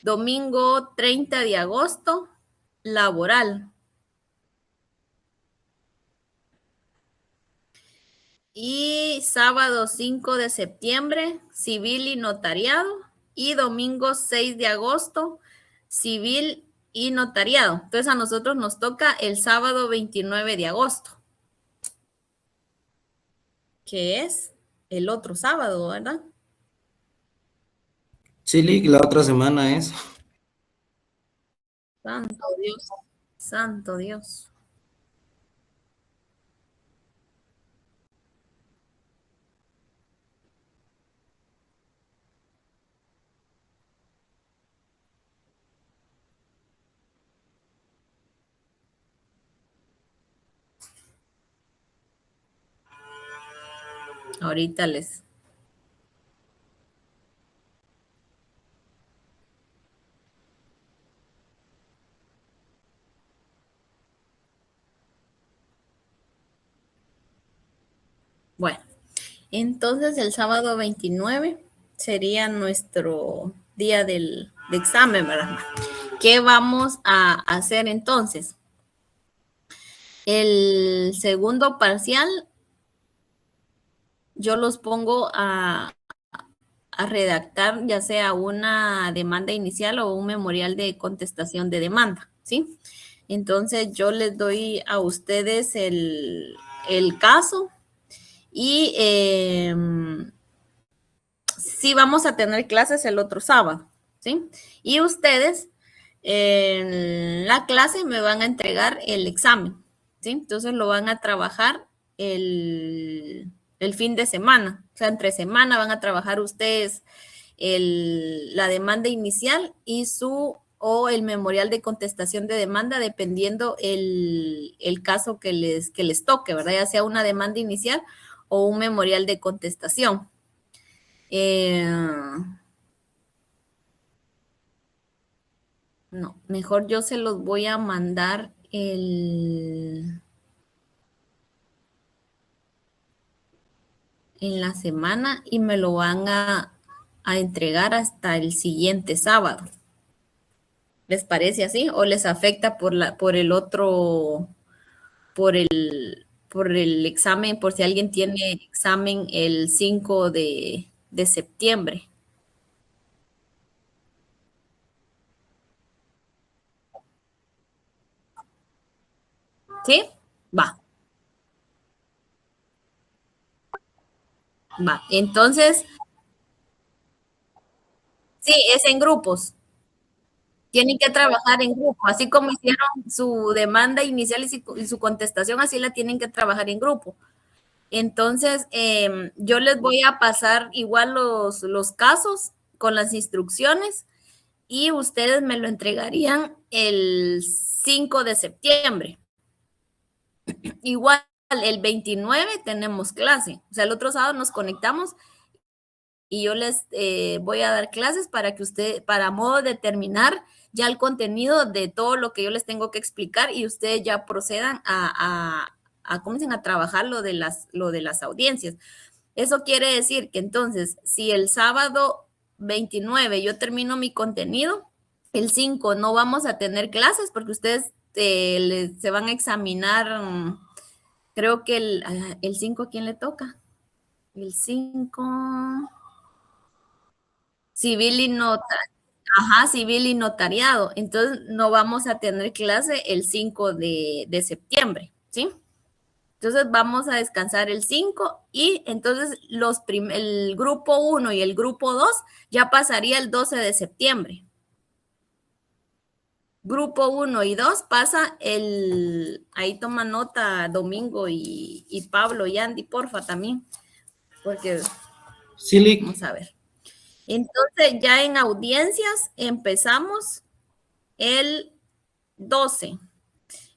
Domingo 30 de agosto, laboral. Y sábado 5 de septiembre, civil y notariado. Y domingo 6 de agosto, civil y notariado. Entonces a nosotros nos toca el sábado 29 de agosto, que es el otro sábado, ¿verdad? Sí, la otra semana es. Santo Dios, santo Dios. Ahorita les... Bueno, entonces el sábado 29 sería nuestro día de examen, ¿verdad? ¿Qué vamos a hacer entonces? El segundo parcial, yo los pongo a redactar ya sea una demanda inicial o un memorial de contestación de demanda, ¿sí? Entonces yo les doy a ustedes el caso y sí vamos a tener clases el otro sábado, ¿sí? Y ustedes en la clase me van a entregar el examen, ¿sí? Entonces lo van a trabajar el fin de semana, o sea, entre semana van a trabajar ustedes la demanda inicial y o el memorial de contestación de demanda, dependiendo el caso que les toque, ¿verdad? Ya sea una demanda inicial o un memorial de contestación. No, mejor yo se los voy a mandar en la semana y me lo van a entregar hasta el siguiente sábado. ¿Les parece así? ¿O les afecta por el otro, por el examen, por si alguien tiene examen el 5 de septiembre? ¿Sí? Va. Va. Entonces, sí, es en grupos. Tienen que trabajar en grupo, así como hicieron su demanda inicial y su contestación, así la tienen que trabajar en grupo. Entonces, yo les voy a pasar igual los casos con las instrucciones y ustedes me lo entregarían el 5 de septiembre. Igual el 29 tenemos clase, o sea, el otro sábado nos conectamos y yo les voy a dar clases para que usted, para modo de terminar ya el contenido de todo lo que yo les tengo que explicar y ustedes ya procedan comiencen a trabajar lo de las audiencias. Eso quiere decir que entonces, si el sábado 29 yo termino mi contenido, el 5 no vamos a tener clases porque ustedes se van a examinar, creo que el 5, ¿a quién le toca? El 5... Civil y civil y notariado. Entonces no vamos a tener clase el 5 de septiembre, ¿sí? Entonces vamos a descansar el 5 y entonces el grupo 1 y el grupo 2 ya pasaría el 12 de septiembre. Grupo 1 y 2 pasa ahí toma nota Domingo y Pablo y Andy, porfa, también, porque Sí, vamos a ver. Entonces ya en audiencias empezamos el 12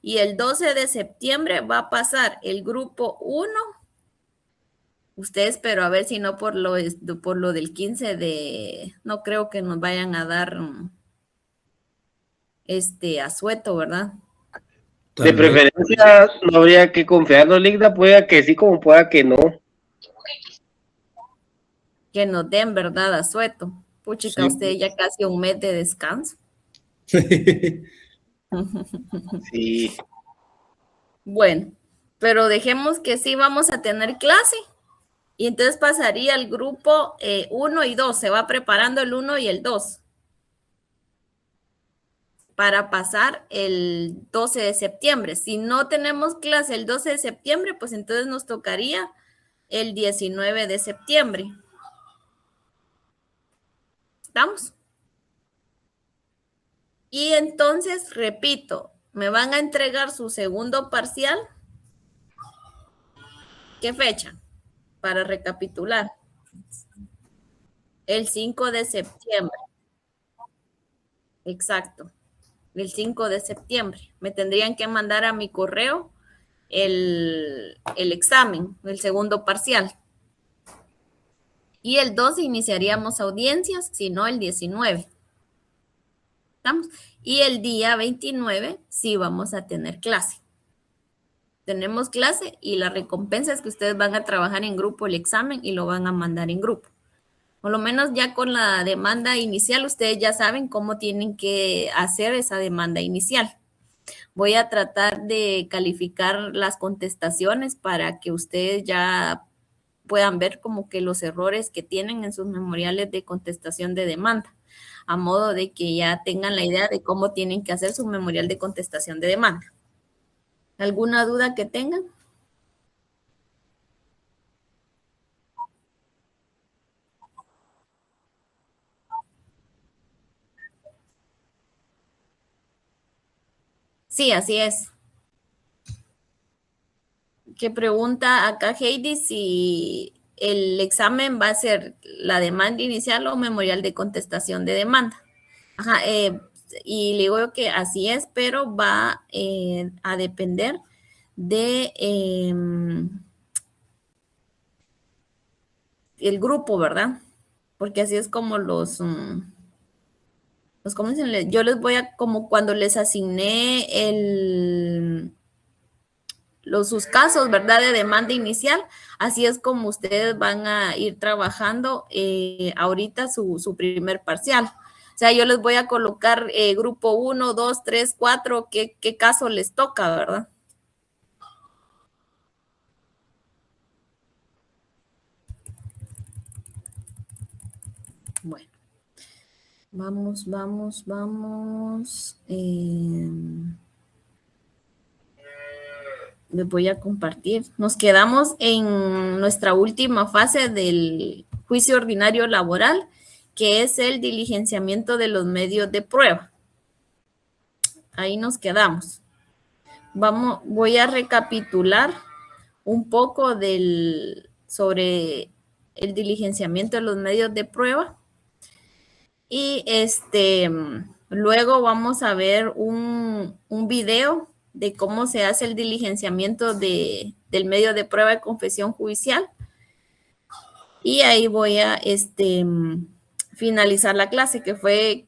y el 12 de septiembre va a pasar el grupo 1. Ustedes, pero a ver si no por lo del 15 no creo que nos vayan a dar asueto, ¿verdad? De preferencia no habría que confiarnos, Ligda, pueda que sí como pueda que no. Que nos den, ¿verdad? Asueto. Puchica, Sí. usted ya casi un mes de descanso. Sí. Bueno, pero dejemos que sí vamos a tener clase. Y entonces pasaría el grupo 1 y 2. Se va preparando el 1 y el 2. Para pasar el 12 de septiembre. Si no tenemos clase el 12 de septiembre, pues entonces nos tocaría el 19 de septiembre. ¿Estamos? Y entonces, repito, me van a entregar su segundo parcial. ¿Qué fecha? Para recapitular. El 5 de septiembre. Exacto. El 5 de septiembre. Me tendrían que mandar a mi correo el examen, el segundo parcial. Y el 12 iniciaríamos audiencias, si no el 19. ¿Estamos? Y el día 29 sí vamos a tener clase. Tenemos clase y la recompensa es que ustedes van a trabajar en grupo el examen y lo van a mandar en grupo. Por lo menos ya con la demanda inicial, ustedes ya saben cómo tienen que hacer esa demanda inicial. Voy a tratar de calificar las contestaciones para que ustedes ya puedan ver como que los errores que tienen en sus memoriales de contestación de demanda, a modo de que ya tengan la idea de cómo tienen que hacer su memorial de contestación de demanda. ¿Alguna duda que tengan? Sí, así es. Que pregunta acá Heidi si el examen va a ser la demanda inicial o memorial de contestación de demanda. Ajá, y le digo que así es, pero va a depender de el grupo, ¿verdad? Porque así es como ¿cómo dicen? Yo les voy a, como cuando les asigné sus casos, ¿verdad? De demanda inicial, así es como ustedes van a ir trabajando ahorita su primer parcial. O sea, yo les voy a colocar grupo 1, 2, 3, 4, qué caso les toca, ¿verdad? Bueno, vamos. Les voy a compartir. Nos quedamos en nuestra última fase del juicio ordinario laboral, que es el diligenciamiento de los medios de prueba. Ahí nos quedamos. Voy a recapitular un poco sobre el diligenciamiento de los medios de prueba. Y luego vamos a ver un video de cómo se hace el diligenciamiento del medio de prueba de confesión judicial. Y ahí voy a finalizar la clase, que fue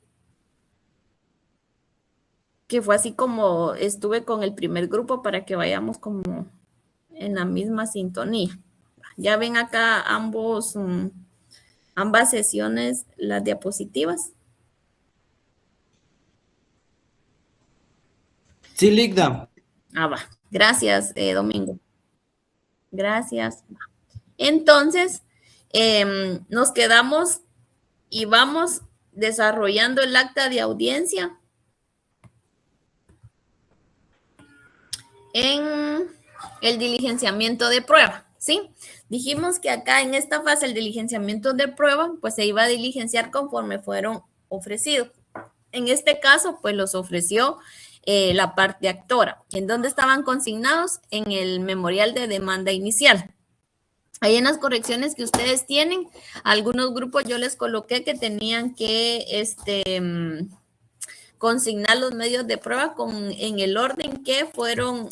así como estuve con el primer grupo para que vayamos como en la misma sintonía. Ya ven acá ambas sesiones, las diapositivas. Sí, Ligda. Va. Gracias, Domingo. Gracias. Entonces, nos quedamos y vamos desarrollando el acta de audiencia en el diligenciamiento de prueba, ¿sí? Dijimos que acá en esta fase el diligenciamiento de prueba, pues se iba a diligenciar conforme fueron ofrecidos. En este caso, pues los ofreció la parte actora. ¿En dónde estaban consignados? En el memorial de demanda inicial. Ahí en las correcciones que ustedes tienen, algunos grupos yo les coloqué que tenían que consignar los medios de prueba en el orden que fueron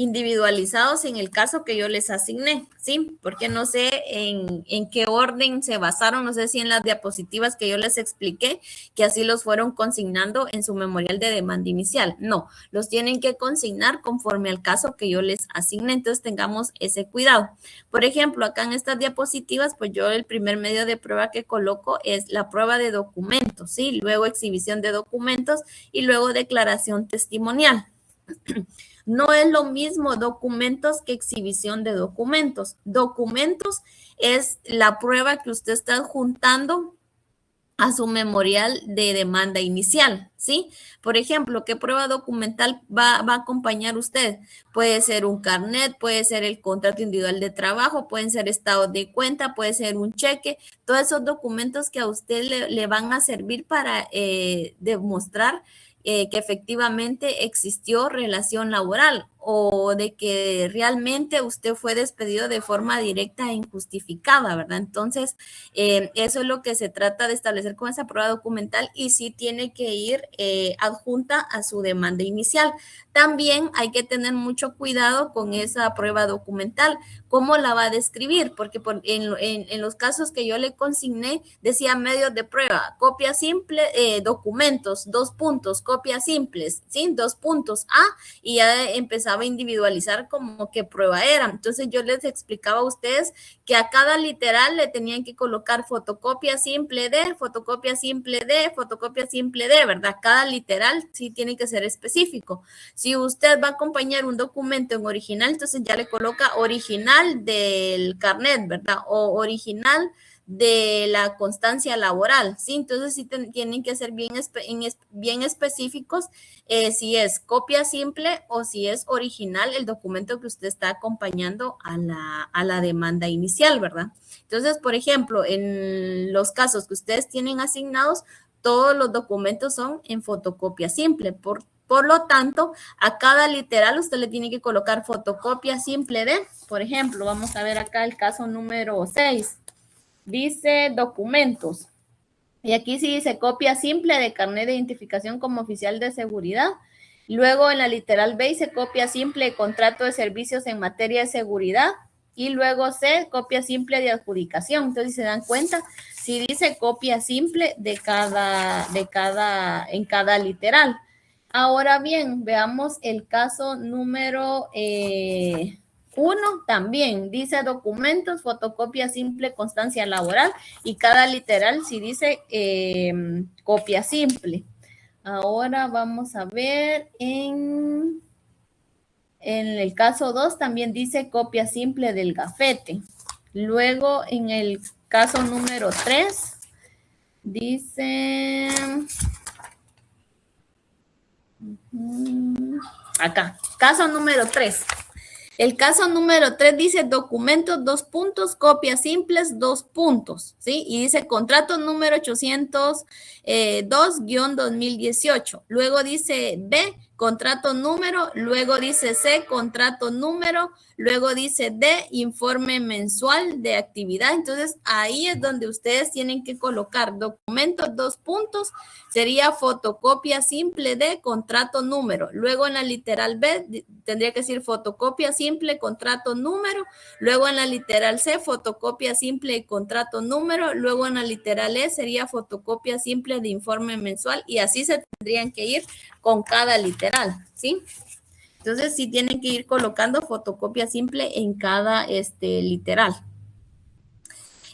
individualizados en el caso que yo les asigné, ¿sí? Porque no sé en qué orden se basaron, no sé si en las diapositivas que yo les expliqué, que así los fueron consignando en su memorial de demanda inicial. No, los tienen que consignar conforme al caso que yo les asigné, entonces tengamos ese cuidado. Por ejemplo, acá en estas diapositivas, pues yo el primer medio de prueba que coloco es la prueba de documentos, ¿sí? Luego exhibición de documentos y luego declaración testimonial. No es lo mismo documentos que exhibición de documentos. Documentos es la prueba que usted está adjuntando a su memorial de demanda inicial, ¿sí? Por ejemplo, ¿qué prueba documental va a acompañar usted? Puede ser un carnet, puede ser el contrato individual de trabajo, pueden ser estados de cuenta, puede ser un cheque, todos esos documentos que a usted le van a servir para demostrar que efectivamente existió relación laboral o de que realmente usted fue despedido de forma directa e injustificada, ¿verdad? Entonces, eso es lo que se trata de establecer con esa prueba documental y sí tiene que ir adjunta a su demanda inicial. También hay que tener mucho cuidado con esa prueba documental, cómo la va a describir, porque en los casos que yo le consigné decía medios de prueba, copia simple, documentos, 2 puntos, copias simples, ¿sí? 2 puntos, y ya empezaba a individualizar como qué prueba era. Entonces yo les explicaba a ustedes que a cada literal le tenían que colocar fotocopia simple de, fotocopia simple de, fotocopia simple de, ¿verdad? Cada literal sí tiene que ser específico. Si usted va a acompañar un documento en original, entonces ya le coloca original del carnet, ¿verdad? O original de la constancia laboral, ¿sí? Entonces sí tienen que ser bien específicos si es copia simple o si es original el documento que usted está acompañando a la demanda inicial, ¿verdad? Entonces, por ejemplo, en los casos que ustedes tienen asignados, todos los documentos son en fotocopia simple. Por lo tanto, a cada literal usted le tiene que colocar fotocopia simple de, por ejemplo, vamos a ver acá el caso número 6. Dice documentos. Y aquí sí dice copia simple de carnet de identificación como oficial de seguridad. Luego en la literal B dice copia simple de contrato de servicios en materia de seguridad. Y luego C, copia simple de adjudicación. Entonces, si se dan cuenta, si dice copia simple en cada literal. Ahora bien, veamos el caso número 1 también. Dice documentos, fotocopia simple, constancia laboral y cada literal si dice copia simple. Ahora vamos a ver en el caso 2 también dice copia simple del gafete. Luego en el caso número 3 dice... Acá, caso número 3. El caso número 3 dice documentos, 2 puntos, copias simples, 2 puntos, ¿sí? Y dice contrato número 802-2018. Luego dice B, contrato número, luego dice C, contrato número, luego dice D, informe mensual de actividad. Entonces, ahí es donde ustedes tienen que colocar documentos, 2 puntos, sería fotocopia simple de contrato número. Luego en la literal B tendría que decir fotocopia simple, contrato número. Luego en la literal C, fotocopia simple de contrato número. Luego en la literal E sería fotocopia simple de informe mensual y así se tendrían que ir con cada literal, ¿sí? Entonces sí tienen que ir colocando fotocopia simple en cada literal.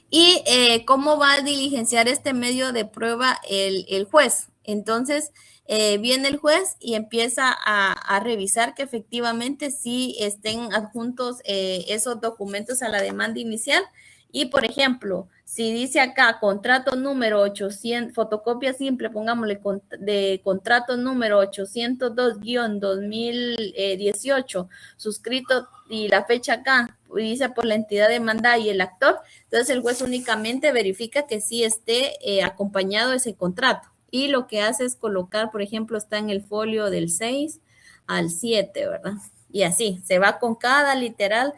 ¿Y cómo va a diligenciar este medio de prueba el juez? Entonces, viene el juez y empieza a revisar que efectivamente sí estén adjuntos esos documentos a la demanda inicial. Y, por ejemplo, si dice acá contrato número 800, fotocopia simple, pongámosle de contrato número 802-2018, suscrito y la fecha acá, dice por la entidad demandada y el actor, entonces el juez únicamente verifica que sí esté acompañado ese contrato. Y lo que hace es colocar, por ejemplo, está en el folio del 6 al 7, ¿verdad? Y así, se va con cada literal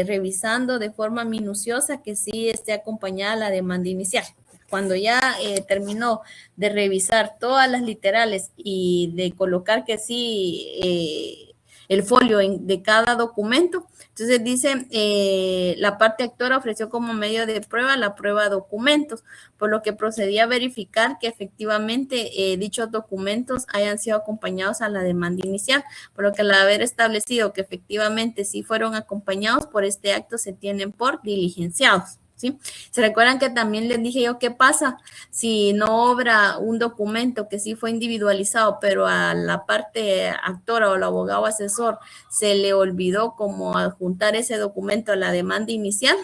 revisando de forma minuciosa que sí esté acompañada la demanda inicial. Cuando ya terminó de revisar todas las literales y de colocar que sí el folio de cada documento. Entonces dice, la parte actora ofreció como medio de prueba la prueba de documentos, por lo que procedí a verificar que efectivamente dichos documentos hayan sido acompañados a la demanda inicial, por lo que al haber establecido que efectivamente sí fueron acompañados por este acto se tienen por diligenciados. ¿Sí? ¿Se recuerdan que también les dije yo qué pasa si no obra un documento que sí fue individualizado, pero a la parte actora o el abogado asesor se le olvidó como adjuntar ese documento a la demanda inicial?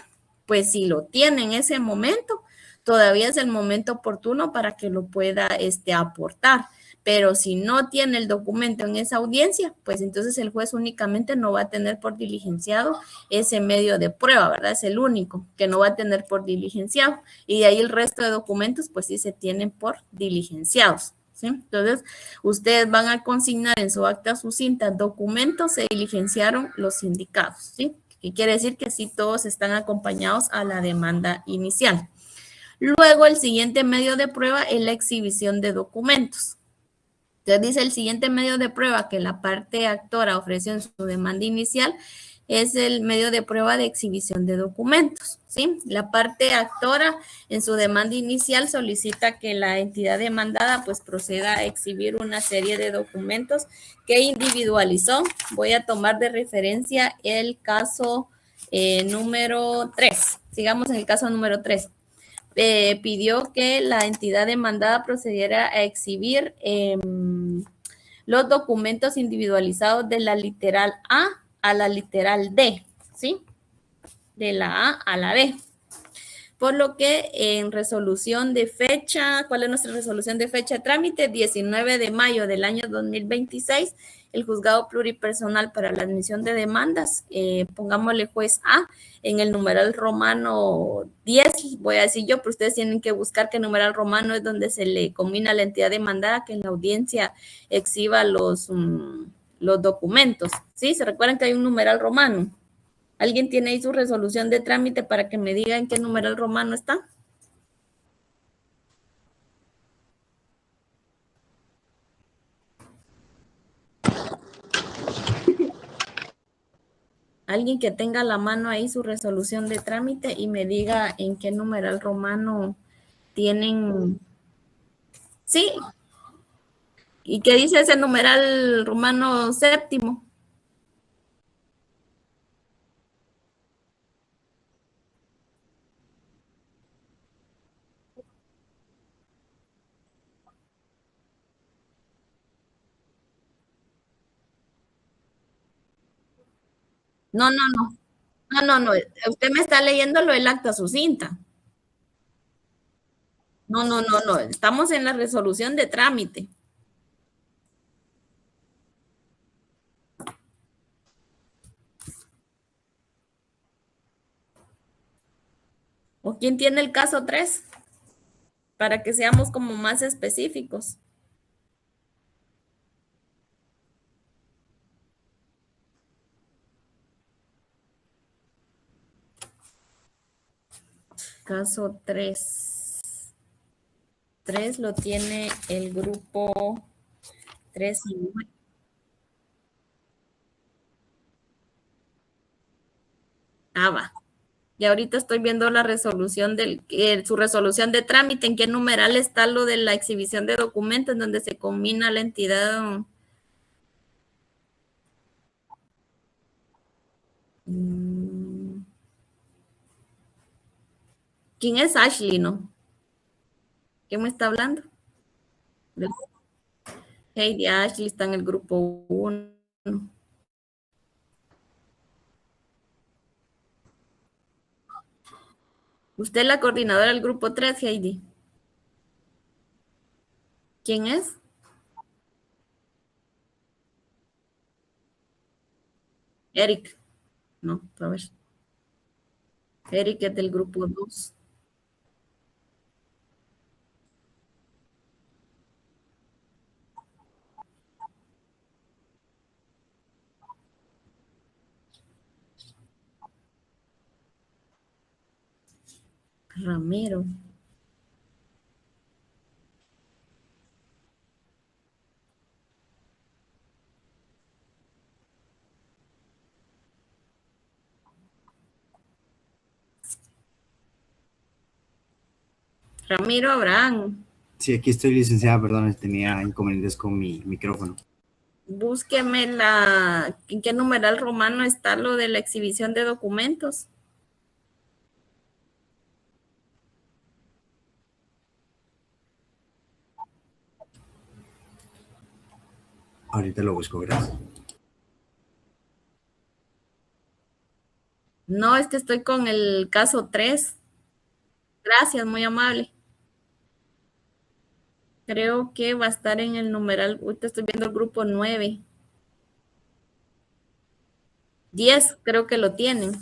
Pues si lo tiene en ese momento, todavía es el momento oportuno para que lo pueda aportar. Pero si no tiene el documento en esa audiencia, pues entonces el juez únicamente no va a tener por diligenciado ese medio de prueba, ¿verdad? Es el único que no va a tener por diligenciado. Y de ahí el resto de documentos, pues sí se tienen por diligenciados. ¿Sí? Entonces, ustedes van a consignar en su acta sucinta documentos se diligenciaron los indicados. ¿Sí? Que quiere decir que sí todos están acompañados a la demanda inicial. Luego, el siguiente medio de prueba es la exhibición de documentos. Entonces dice el siguiente medio de prueba que la parte actora ofreció en su demanda inicial es el medio de prueba de exhibición de documentos, ¿sí? La parte actora en su demanda inicial solicita que la entidad demandada pues proceda a exhibir una serie de documentos que individualizó. Voy a tomar de referencia el caso número 3. Sigamos en el caso número 3. Pidió que la entidad demandada procediera a exhibir los documentos individualizados de la literal A la literal D, ¿sí? De la A a la D. Por lo que en resolución de fecha, ¿cuál es nuestra resolución de fecha de trámite? 19 de mayo del año 2026, el juzgado pluripersonal para la admisión de demandas, pongámosle juez A, en el numeral romano 10, voy a decir yo, pero ustedes tienen que buscar que numeral romano es donde se le combina a la entidad demandada que en la audiencia exhiba los documentos, ¿sí? ¿Se recuerdan que hay un numeral romano? ¿Alguien tiene ahí su resolución de trámite para que me diga en qué numeral romano está? Alguien que tenga a la mano ahí su resolución de trámite y me diga en qué numeral romano tienen. Sí. ¿Y qué dice ese numeral romano séptimo? No, no, no. No, no, no. Usted me está leyendo lo del acta sucinta. No, no, no, no. Estamos en la resolución de trámite. ¿O quién tiene el caso 3? Para que seamos como más específicos. Caso 3. 3 lo tiene el grupo 3 y 9. Va. Y ahorita estoy viendo la resolución su resolución de trámite, en qué numeral está lo de la exhibición de documentos, en donde se combina la entidad. ¿Quién es Ashley, no? ¿Quién me está hablando? Heidi Ashley está en el grupo 1. Usted es la coordinadora del grupo 3, Heidi. ¿Quién es? Eric. No, a ver. Eric es del grupo 2. Ramiro. Ramiro Abraham. Sí, aquí estoy, licenciada, perdón, tenía inconvenientes con mi micrófono. Búsqueme en qué numeral romano está lo de la exhibición de documentos. Ahorita lo busco, gracias. No, es que estoy con el caso 3. Gracias, muy amable. Creo que va a estar en el numeral, ahorita estoy viendo el grupo 9. 10, creo que lo tienen.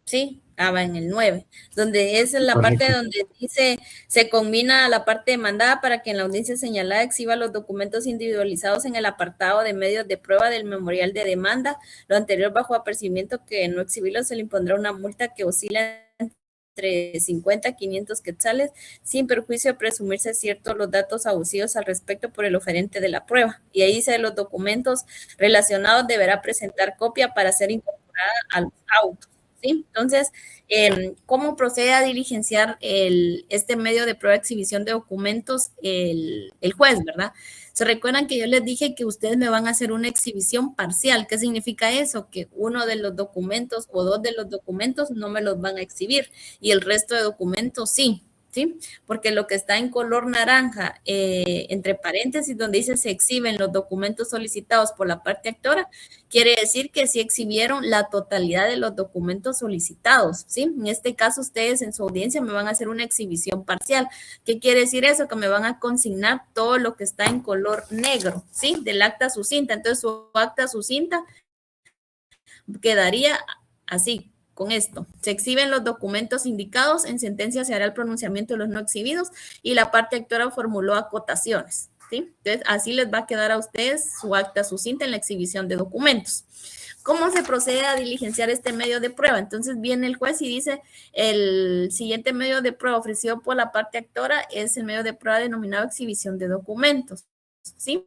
Sí, va en el 9, donde es la Correcto. parte donde dice, se combina la parte demandada para que en la audiencia señalada exhiba los documentos individualizados en el apartado de medios de prueba del memorial de demanda. Lo anterior bajo apercibimiento que no exhibirlo se le impondrá una multa que oscila entre 50 a 500 quetzales, sin perjuicio de presumirse ciertos los datos abusivos al respecto por el oferente de la prueba. Y ahí dice, los documentos relacionados deberá presentar copia para ser incorporada a los autos. ¿Sí? Entonces, ¿cómo procede a diligenciar este medio de prueba de exhibición de documentos el juez, verdad? Se recuerdan que yo les dije que ustedes me van a hacer una exhibición parcial. ¿Qué significa eso? Que uno de los documentos o dos de los documentos no me los van a exhibir y el resto de documentos sí. ¿Sí? Porque lo que está en color naranja, entre paréntesis, donde dice se exhiben los documentos solicitados por la parte actora, quiere decir que sí exhibieron la totalidad de los documentos solicitados, ¿sí? En este caso, ustedes en su audiencia me van a hacer una exhibición parcial. ¿Qué quiere decir eso? Que me van a consignar todo lo que está en color negro, ¿sí? Del acta sucinta. Entonces, su acta sucinta quedaría así. Con esto, se exhiben los documentos indicados, en sentencia se hará el pronunciamiento de los no exhibidos y la parte actora formuló acotaciones, ¿sí? Entonces, así les va a quedar a ustedes su acta sucinta en la exhibición de documentos. ¿Cómo se procede a diligenciar este medio de prueba? Entonces viene el juez y dice, el siguiente medio de prueba ofrecido por la parte actora es el medio de prueba denominado exhibición de documentos, ¿sí?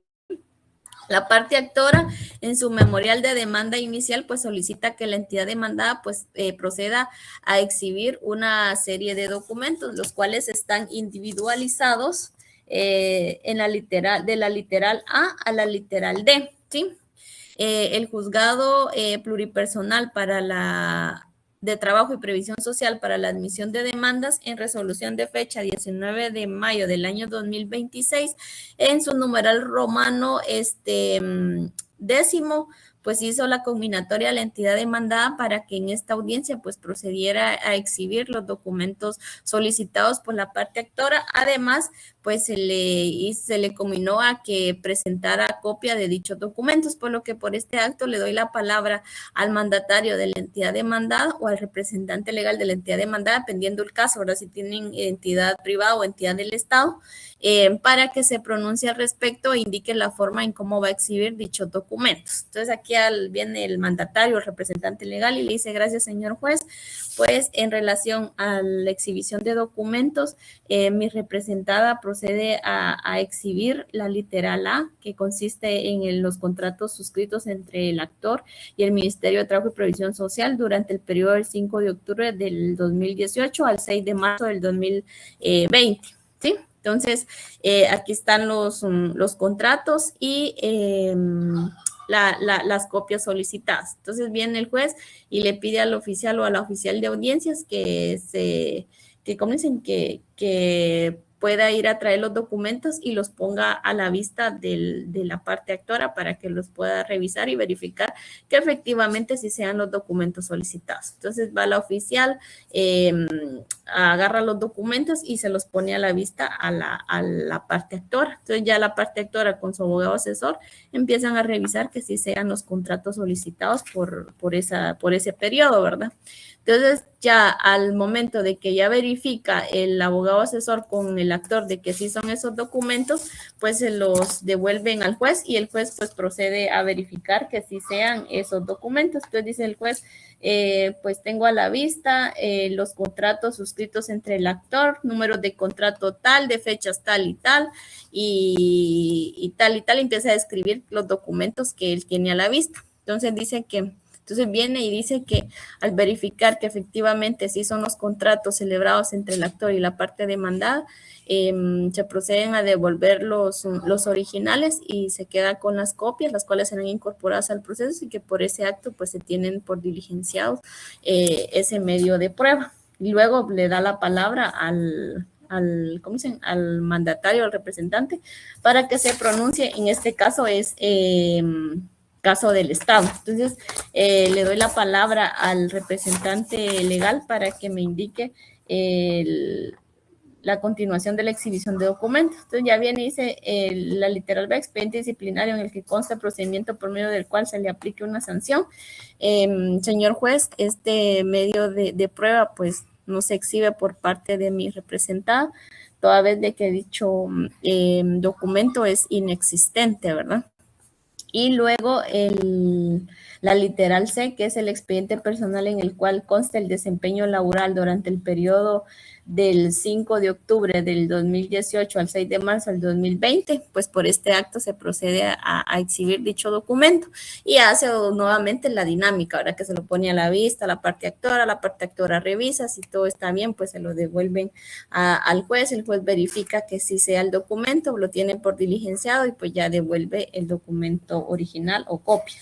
La parte actora en su memorial de demanda inicial pues solicita que la entidad demandada pues proceda a exhibir una serie de documentos, los cuales están individualizados en la literal, de la literal A a la literal D, ¿sí? El juzgado pluripersonal para la de Trabajo y Previsión Social para la admisión de demandas en resolución de fecha 19 de mayo del año 2026, en su numeral romano décimo, pues hizo la conminatoria a la entidad demandada para que en esta audiencia pues procediera a exhibir los documentos solicitados por la parte actora. Además, pues se le combinó a que presentara copia de dichos documentos, por lo que por este acto le doy la palabra al mandatario de la entidad demandada o al representante legal de la entidad demandada, dependiendo el caso, ahora si tienen entidad privada o entidad del Estado, para que se pronuncie al respecto e indique la forma en cómo va a exhibir dichos documentos. Entonces aquí viene el mandatario, el representante legal y le dice, gracias señor juez, pues en relación a la exhibición de documentos, mi representada procede a exhibir la literal A, que consiste en los contratos suscritos entre el actor y el Ministerio de Trabajo y Previsión Social durante el periodo del 5 de octubre del 2018 al 6 de marzo del 2020, ¿sí? Entonces, aquí están los contratos y las copias solicitadas. Entonces, viene el juez y le pide al oficial o a la oficial de audiencias que como dicen, que pueda ir a traer los documentos y los ponga a la vista de la parte actora para que los pueda revisar y verificar que efectivamente sí sean los documentos solicitados. Entonces va la oficial, agarra los documentos y se los pone a la vista a la parte actora. Entonces ya la parte actora con su abogado asesor empiezan a revisar que sí sean los contratos solicitados por ese periodo, ¿verdad? Entonces, ya al momento de que ya verifica el abogado asesor con el el actor de que sí son esos documentos, pues se los devuelven al juez y el juez pues procede a verificar que sí sean esos documentos. Entonces dice el juez, pues tengo a la vista los contratos suscritos entre el actor, números de contrato tal, de fechas tal y tal, empieza a describir los documentos que él tiene a la vista. Entonces dice que, entonces viene y dice que al verificar que efectivamente sí son los contratos celebrados entre el actor y la parte demandada, se proceden a devolver los originales y se queda con las copias, las cuales serán incorporadas al proceso y que por ese acto pues se tienen por diligenciados ese medio de prueba. Y luego le da la palabra al ¿cómo dicen? Al mandatario, al representante, para que se pronuncie. En este caso es caso del Estado. Entonces, le doy la palabra al representante legal para que me indique la continuación de la exhibición de documentos. Entonces, ya viene y dice la literal B, expediente disciplinario en el que consta el procedimiento por medio del cual se le aplique una sanción. Señor juez, este medio de prueba, pues, no se exhibe por parte de mi representada, toda vez de que dicho documento es inexistente, ¿verdad? Y luego la literal C, que es el expediente personal en el cual consta el desempeño laboral durante el periodo del 5 de octubre del 2018 al 6 de marzo del 2020, pues por este acto se procede a exhibir dicho documento y hace nuevamente la dinámica, ahora que se lo pone a la vista, la parte actora revisa, si todo está bien, pues se lo devuelven al juez, el juez verifica que sí sea el documento, lo tiene por diligenciado y pues ya devuelve el documento original o copia.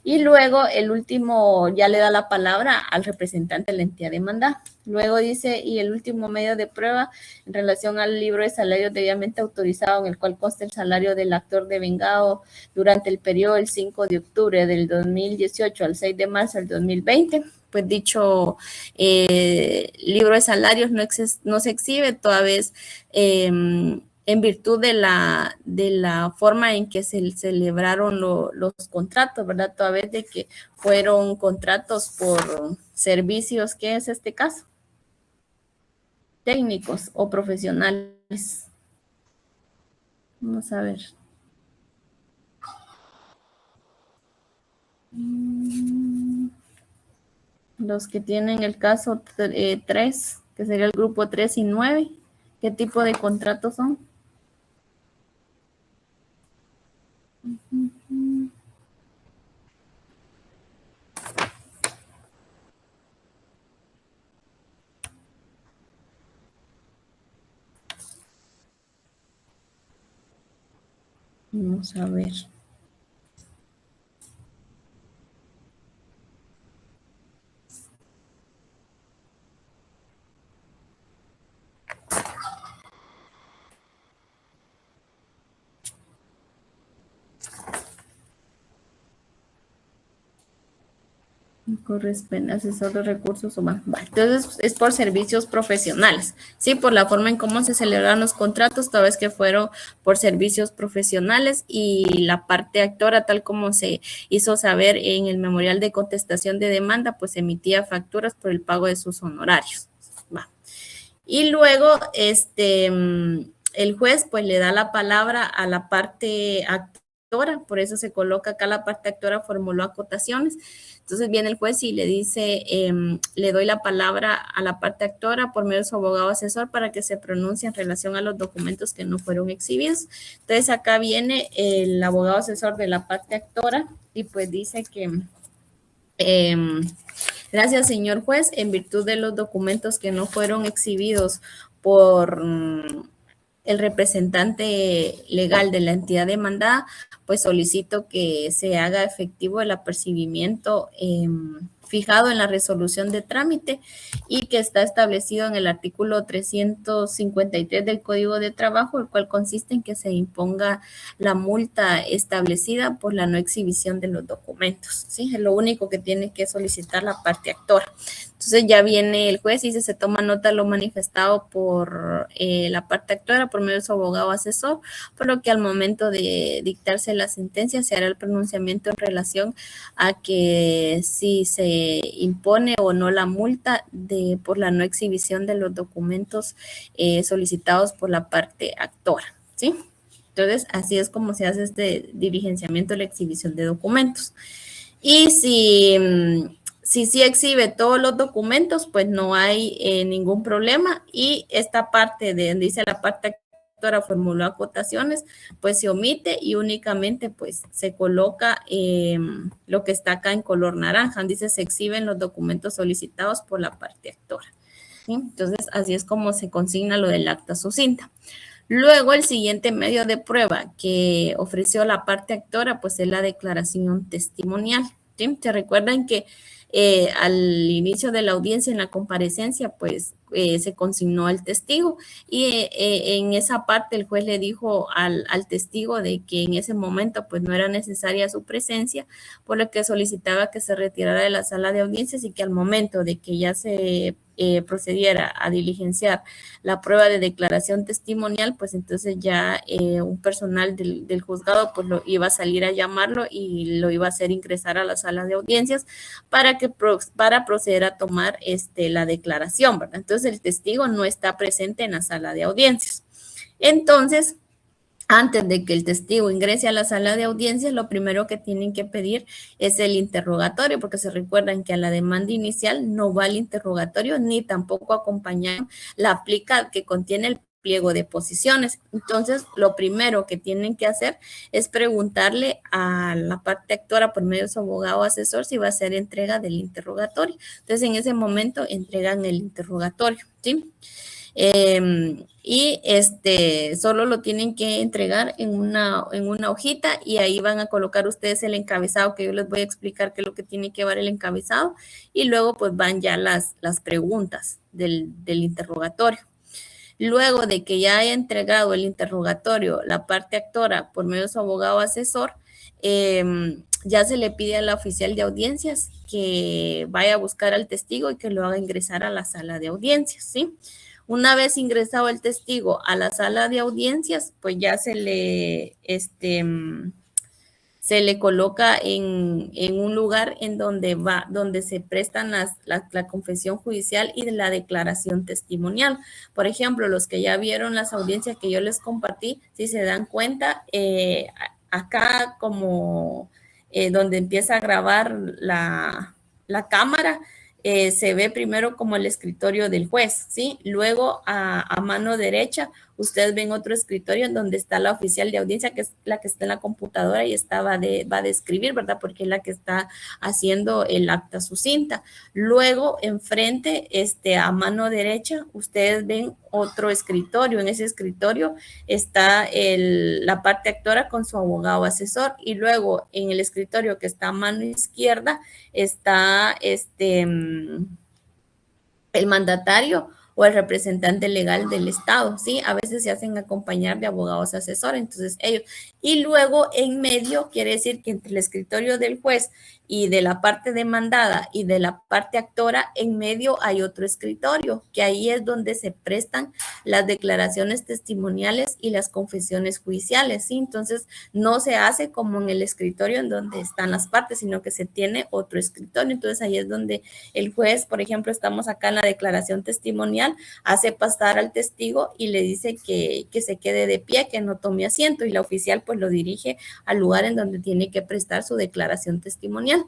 Y luego el último ya le da la palabra al representante de la entidad demandada. Luego dice, y el último medio de prueba en relación al libro de salarios debidamente autorizado en el cual consta el salario del actor devengado durante el periodo del 5 de octubre del 2018 al 6 de marzo del 2020. Pues dicho libro de salarios no se exhibe, toda vez en virtud de la forma en que se celebraron los contratos, ¿verdad? Toda vez de que fueron contratos por servicios, ¿qué es este caso? Técnicos o profesionales. Vamos a ver. Los que tienen el caso 3, que sería el grupo 3 y 9, ¿qué tipo de contratos son? Vamos a ver. Corresponde asesor de recursos humanos. Entonces es por servicios profesionales, sí, por la forma en cómo se celebraron los contratos, toda vez que fueron por servicios profesionales y la parte actora, tal como se hizo saber en el memorial de contestación de demanda, pues emitía facturas por el pago de sus honorarios. Va. Y luego el juez pues le da la palabra a la parte actora, por eso se coloca acá la parte actora formuló acotaciones. Entonces viene el juez y le dice, le doy la palabra a la parte actora por medio de su abogado asesor para que se pronuncie en relación a los documentos que no fueron exhibidos. Entonces acá viene el abogado asesor de la parte actora y pues dice que gracias, señor juez, en virtud de los documentos que no fueron exhibidos por el representante legal de la entidad demandada, pues solicito que se haga efectivo el apercibimiento fijado en la resolución de trámite y que está establecido en el artículo 353 del Código de Trabajo, el cual consiste en que se imponga la multa establecida por la no exhibición de los documentos. ¿Sí? Es lo único que tiene que solicitar la parte actora. Entonces ya viene el juez y se toma nota de lo manifestado por la parte actora por medio de su abogado asesor, por lo que al momento de dictarse la sentencia se hará el pronunciamiento en relación a que si se impone o no la multa por la no exhibición de los documentos solicitados por la parte actora, ¿sí? Entonces, así es como se hace este diligenciamiento de la exhibición de documentos. Y si exhibe todos los documentos, pues no hay ningún problema. Y esta parte de donde dice la parte actora formuló acotaciones, pues se omite y únicamente pues se coloca lo que está acá en color naranja. Dice se exhiben los documentos solicitados por la parte actora, ¿sí? Entonces, así es como se consigna lo del acta sucinta. Luego, el siguiente medio de prueba que ofreció la parte actora, pues es la declaración testimonial, ¿sí? Se recuerdan que al inicio de la audiencia, en la comparecencia, pues se consignó al testigo y en esa parte el juez le dijo al testigo de que en ese momento pues no era necesaria su presencia, por lo que solicitaba que se retirara de la sala de audiencias y que al momento de que ya se procediera a diligenciar la prueba de declaración testimonial, pues entonces ya un personal del juzgado pues lo iba a salir a llamarlo y lo iba a hacer ingresar a la sala de audiencias para proceder a tomar la declaración, ¿verdad? Entonces el testigo no está presente en la sala de audiencias. Entonces, antes de que el testigo ingrese a la sala de audiencias, lo primero que tienen que pedir es el interrogatorio, porque se recuerdan que a la demanda inicial no va el interrogatorio ni tampoco acompaña la plica que contiene el pliego de posiciones. Entonces, lo primero que tienen que hacer es preguntarle a la parte actora por medio de su abogado asesor si va a hacer entrega del interrogatorio. Entonces, en ese momento entregan el interrogatorio, ¿sí? Y solo lo tienen que entregar en una hojita y ahí van a colocar ustedes el encabezado, que yo les voy a explicar qué es lo que tiene que llevar el encabezado, y luego pues van ya las preguntas del interrogatorio. Luego de que ya haya entregado el interrogatorio la parte actora por medio de su abogado asesor, ya se le pide a la oficial de audiencias que vaya a buscar al testigo y que lo haga ingresar a la sala de audiencias, ¿sí? Una vez ingresado el testigo a la sala de audiencias, pues ya se le coloca en un lugar en donde se prestan la confesión judicial y la declaración testimonial. Por ejemplo, los que ya vieron las audiencias que yo les compartí, si se dan cuenta, acá como donde empieza a grabar la cámara, se ve primero como el escritorio del juez, ¿sí? Luego a mano derecha ustedes ven otro escritorio en donde está la oficial de audiencia, que es la que está en la computadora y va a escribir, ¿verdad? Porque es la que está haciendo el acta sucinta. Luego, enfrente, a mano derecha, ustedes ven otro escritorio. En ese escritorio está la parte actora con su abogado asesor, y luego en el escritorio que está a mano izquierda está el mandatario o el representante legal del Estado, ¿sí? A veces se hacen acompañar de abogados asesores, entonces ellos. Y luego en medio, quiere decir que entre el escritorio del juez y de la parte demandada y de la parte actora, en medio hay otro escritorio, que ahí es donde se prestan las declaraciones testimoniales y las confesiones judiciales, ¿sí? Entonces, no se hace como en el escritorio en donde están las partes, sino que se tiene otro escritorio. Entonces, ahí es donde el juez, por ejemplo, estamos acá en la declaración testimonial, hace pasar al testigo y le dice que se quede de pie, que no tome asiento, y la oficial pues lo dirige al lugar en donde tiene que prestar su declaración testimonial.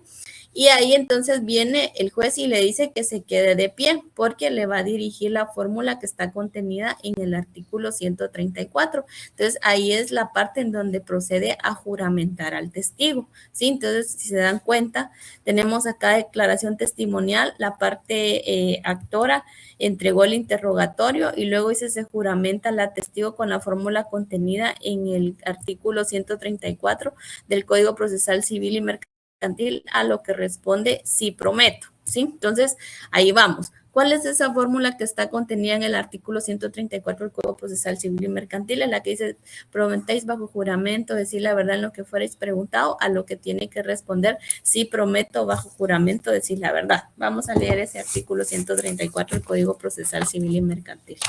Y ahí entonces viene el juez y le dice que se quede de pie porque le va a dirigir la fórmula que está contenida en el artículo 134. Entonces ahí es la parte en donde procede a juramentar al testigo, ¿sí? Entonces, si se dan cuenta, tenemos acá declaración testimonial, la parte actora entregó el interrogatorio y luego se juramenta al testigo con la fórmula contenida en el artículo 134 del Código Procesal Civil y Mercantil, a lo que responde sí prometo, ¿sí? Entonces, ahí vamos. ¿Cuál es esa fórmula que está contenida en el artículo 134 del Código Procesal Civil y Mercantil, en la que dice, prometéis bajo juramento decir la verdad en lo que fuerais preguntado, a lo que tiene que responder, sí prometo bajo juramento decir la verdad? Vamos a leer ese artículo 134 del Código Procesal Civil y Mercantil.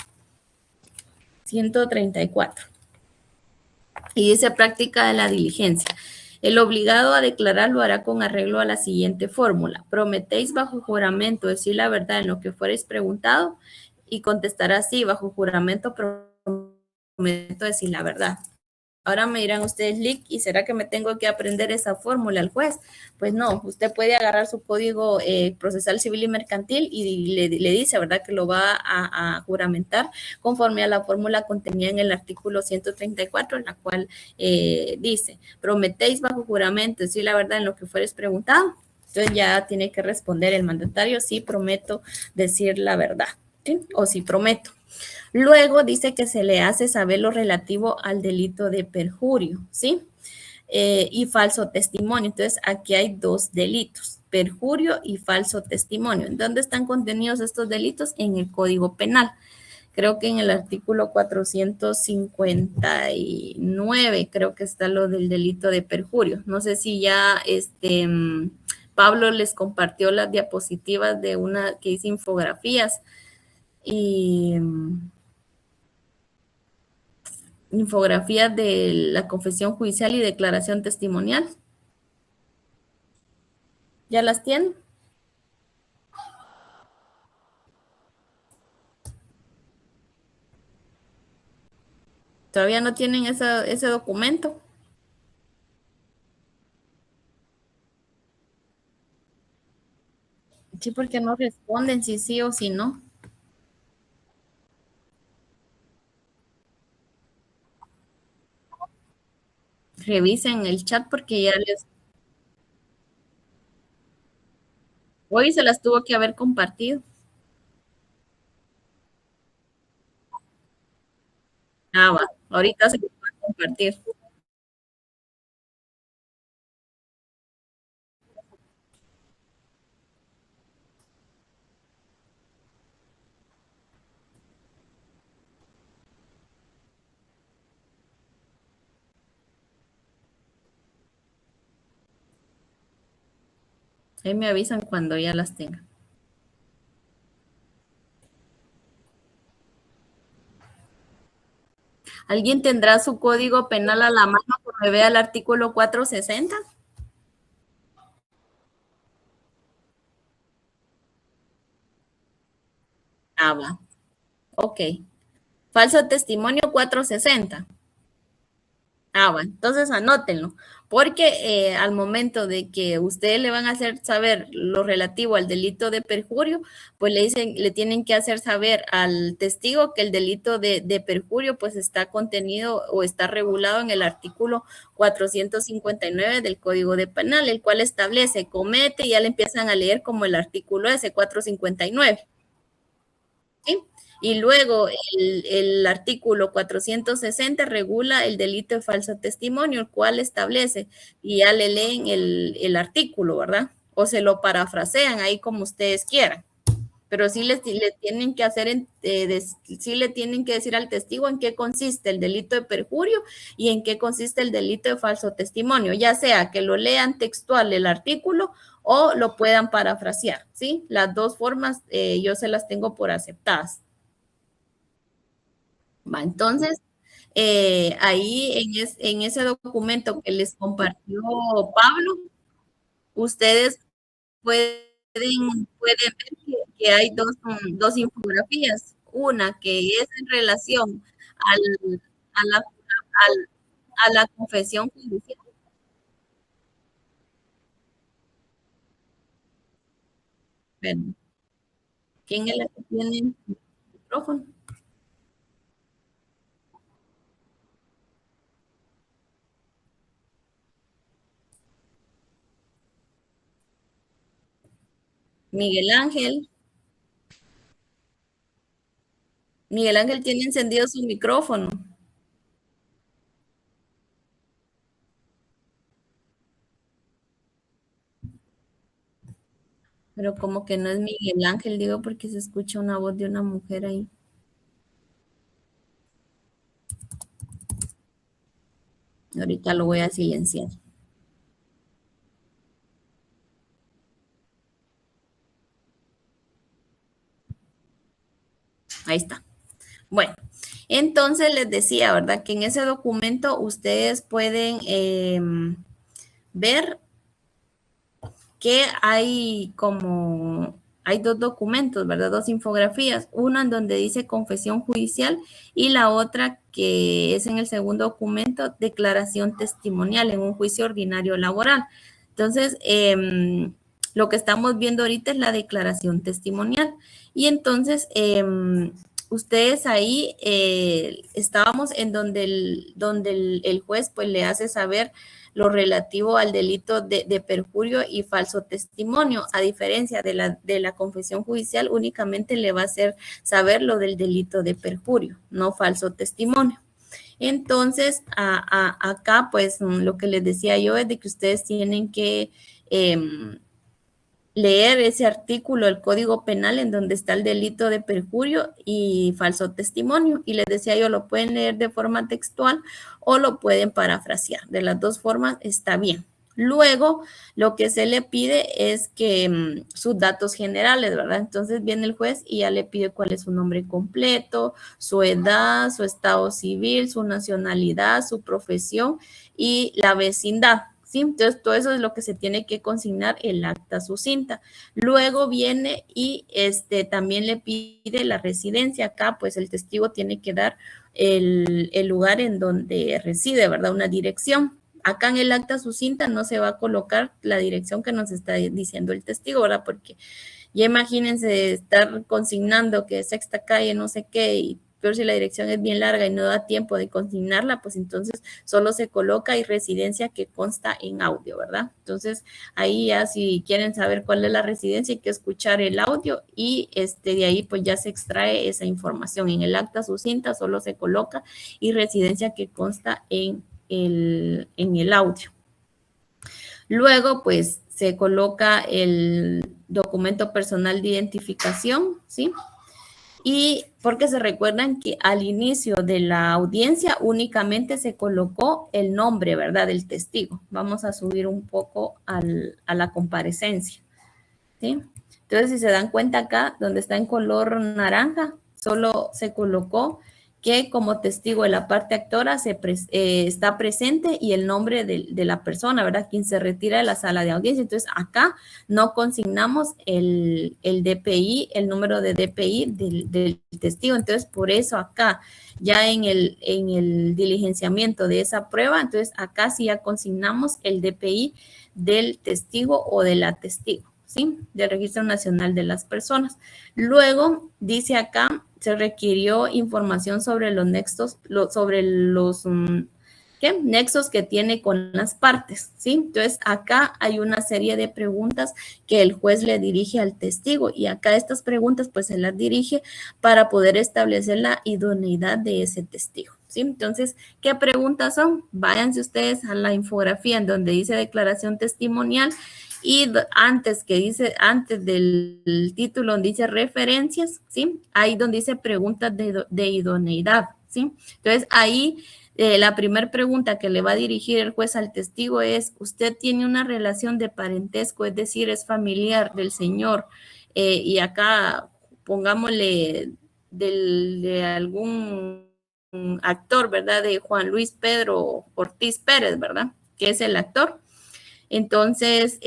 134. Y dice práctica de la diligencia. El obligado a declarar lo hará con arreglo a la siguiente fórmula. Prometéis bajo juramento decir la verdad en lo que fuereis preguntado y contestará sí, bajo juramento prometo decir la verdad. Ahora me dirán ustedes, Lick, ¿y será que me tengo que aprender esa fórmula al juez? Pues no, usted puede agarrar su código procesal civil y mercantil y le dice, ¿verdad?, que lo va a juramentar conforme a la fórmula contenida en el artículo 134, en la cual dice, prometéis bajo juramento decir la verdad en lo que fueres preguntado. Entonces ya tiene que responder el mandatario, sí prometo decir la verdad, ¿sí? O sí prometo. Luego dice que se le hace saber lo relativo al delito de perjurio, ¿sí? Y falso testimonio. Entonces, aquí hay dos delitos, perjurio y falso testimonio. ¿En dónde están contenidos estos delitos? En el Código Penal. Creo que en el artículo 459, creo que está lo del delito de perjurio. No sé si ya Pablo les compartió las diapositivas de una que hice infografías y infografías de la confesión judicial y declaración testimonial. ¿Ya las tienen? ¿Todavía no tienen ese documento? Sí, porque no responden si sí o si no. Revisen el chat porque ya les... Hoy se las tuvo que haber compartido. Ah, va. Ahorita se las va a compartir. Ahí me avisan cuando ya las tengan. ¿Alguien tendrá su código penal a la mano que me vea el artículo 460? Ah, va. Ok. Falso testimonio 460. Ah, bueno, entonces anótenlo, porque al momento de que ustedes le van a hacer saber lo relativo al delito de perjurio, pues le tienen que hacer saber al testigo que el delito de perjurio pues está contenido o está regulado en el artículo 459 del Código de Penal, el cual establece comete y ya le empiezan a leer como el artículo ese 459. ¿Sí? Y luego el artículo 460 regula el delito de falso testimonio, el cual establece, y ya le leen el artículo, ¿verdad? O se lo parafrasean ahí como ustedes quieran. Pero sí le tienen que hacer, sí le tienen que decir al testigo en qué consiste el delito de perjurio y en qué consiste el delito de falso testimonio, ya sea que lo lean textual el artículo o lo puedan parafrasear, ¿sí? Las dos formas yo se las tengo por aceptadas. Va, entonces, ahí en ese documento que les compartió Pablo, ustedes pueden ver que hay dos infografías. Una que es en relación a, la, a la confesión judicial. Bueno, ¿quién es la que tiene el micrófono? Miguel Ángel. Miguel Ángel tiene encendido su micrófono. Pero como que no es Miguel Ángel, digo, porque se escucha una voz de una mujer ahí. Ahorita lo voy a silenciar. Ahí está. Bueno, entonces les decía, ¿verdad? Que en ese documento ustedes pueden ver que hay hay dos documentos, ¿verdad? Dos infografías, una en donde dice confesión judicial y la otra que es en el segundo documento, declaración testimonial en un juicio ordinario laboral. Entonces, lo que estamos viendo ahorita es la declaración testimonial. Y entonces, ustedes ahí estábamos en donde el juez pues le hace saber lo relativo al delito de perjurio y falso testimonio. A diferencia de la confesión judicial, únicamente le va a hacer saber lo del delito de perjurio, no falso testimonio. Entonces, acá, pues, lo que les decía yo es de que ustedes tienen que leer ese artículo del Código Penal en donde está el delito de perjurio y falso testimonio. Y les decía yo, lo pueden leer de forma textual o lo pueden parafrasear. De las dos formas está bien. Luego, lo que se le pide es que sus datos generales, ¿verdad? Entonces viene el juez y ya le pide cuál es su nombre completo, su edad, su estado civil, su nacionalidad, su profesión y la vecindad. ¿Sí? Entonces, todo eso es lo que se tiene que consignar el acta sucinta. Luego viene y también le pide la residencia. Acá, pues, el testigo tiene que dar el lugar en donde reside, ¿verdad? Una dirección. Acá en el acta sucinta no se va a colocar la dirección que nos está diciendo el testigo, ¿verdad? Porque ya imagínense estar consignando que sexta calle, no sé qué, y pero si la dirección es bien larga y no da tiempo de consignarla, pues entonces solo se coloca y residencia que consta en audio, ¿verdad? Entonces, ahí ya si quieren saber cuál es la residencia, hay que escuchar el audio y de ahí pues ya se extrae esa información. En el acta sucinta solo se coloca y residencia que consta en el audio. Luego, pues, se coloca el documento personal de identificación, ¿sí? Y porque se recuerdan que al inicio de la audiencia únicamente se colocó el nombre, ¿verdad?, del testigo. Vamos a subir un poco a la comparecencia, ¿sí? Entonces, si se dan cuenta acá, donde está en color naranja, solo se colocó que como testigo de la parte actora está presente y el nombre de la persona, ¿verdad?, quien se retira de la sala de audiencia. Entonces, acá no consignamos el DPI, el número de DPI del testigo. Entonces, por eso acá, ya en el diligenciamiento de esa prueba, entonces acá sí ya consignamos el DPI del testigo o de la testigo, ¿sí? Del Registro Nacional de las Personas. Luego, dice acá, se requirió información sobre los nexos, nexos que tiene con las partes, ¿sí? Entonces, acá hay una serie de preguntas que el juez le dirige al testigo y acá estas preguntas, pues, se las dirige para poder establecer la idoneidad de ese testigo, ¿sí? Entonces, ¿qué preguntas son? Váyanse ustedes a la infografía en donde dice declaración testimonial y antes del título donde dice referencias, ¿sí? Ahí donde dice preguntas de idoneidad, ¿sí? Entonces, ahí la primera pregunta que le va a dirigir el juez al testigo es, ¿usted tiene una relación de parentesco, es decir, es familiar del señor? Y acá pongámosle de algún actor, ¿verdad? De Juan Luis Pedro Ortiz Pérez, ¿verdad? Que es el actor. Entonces,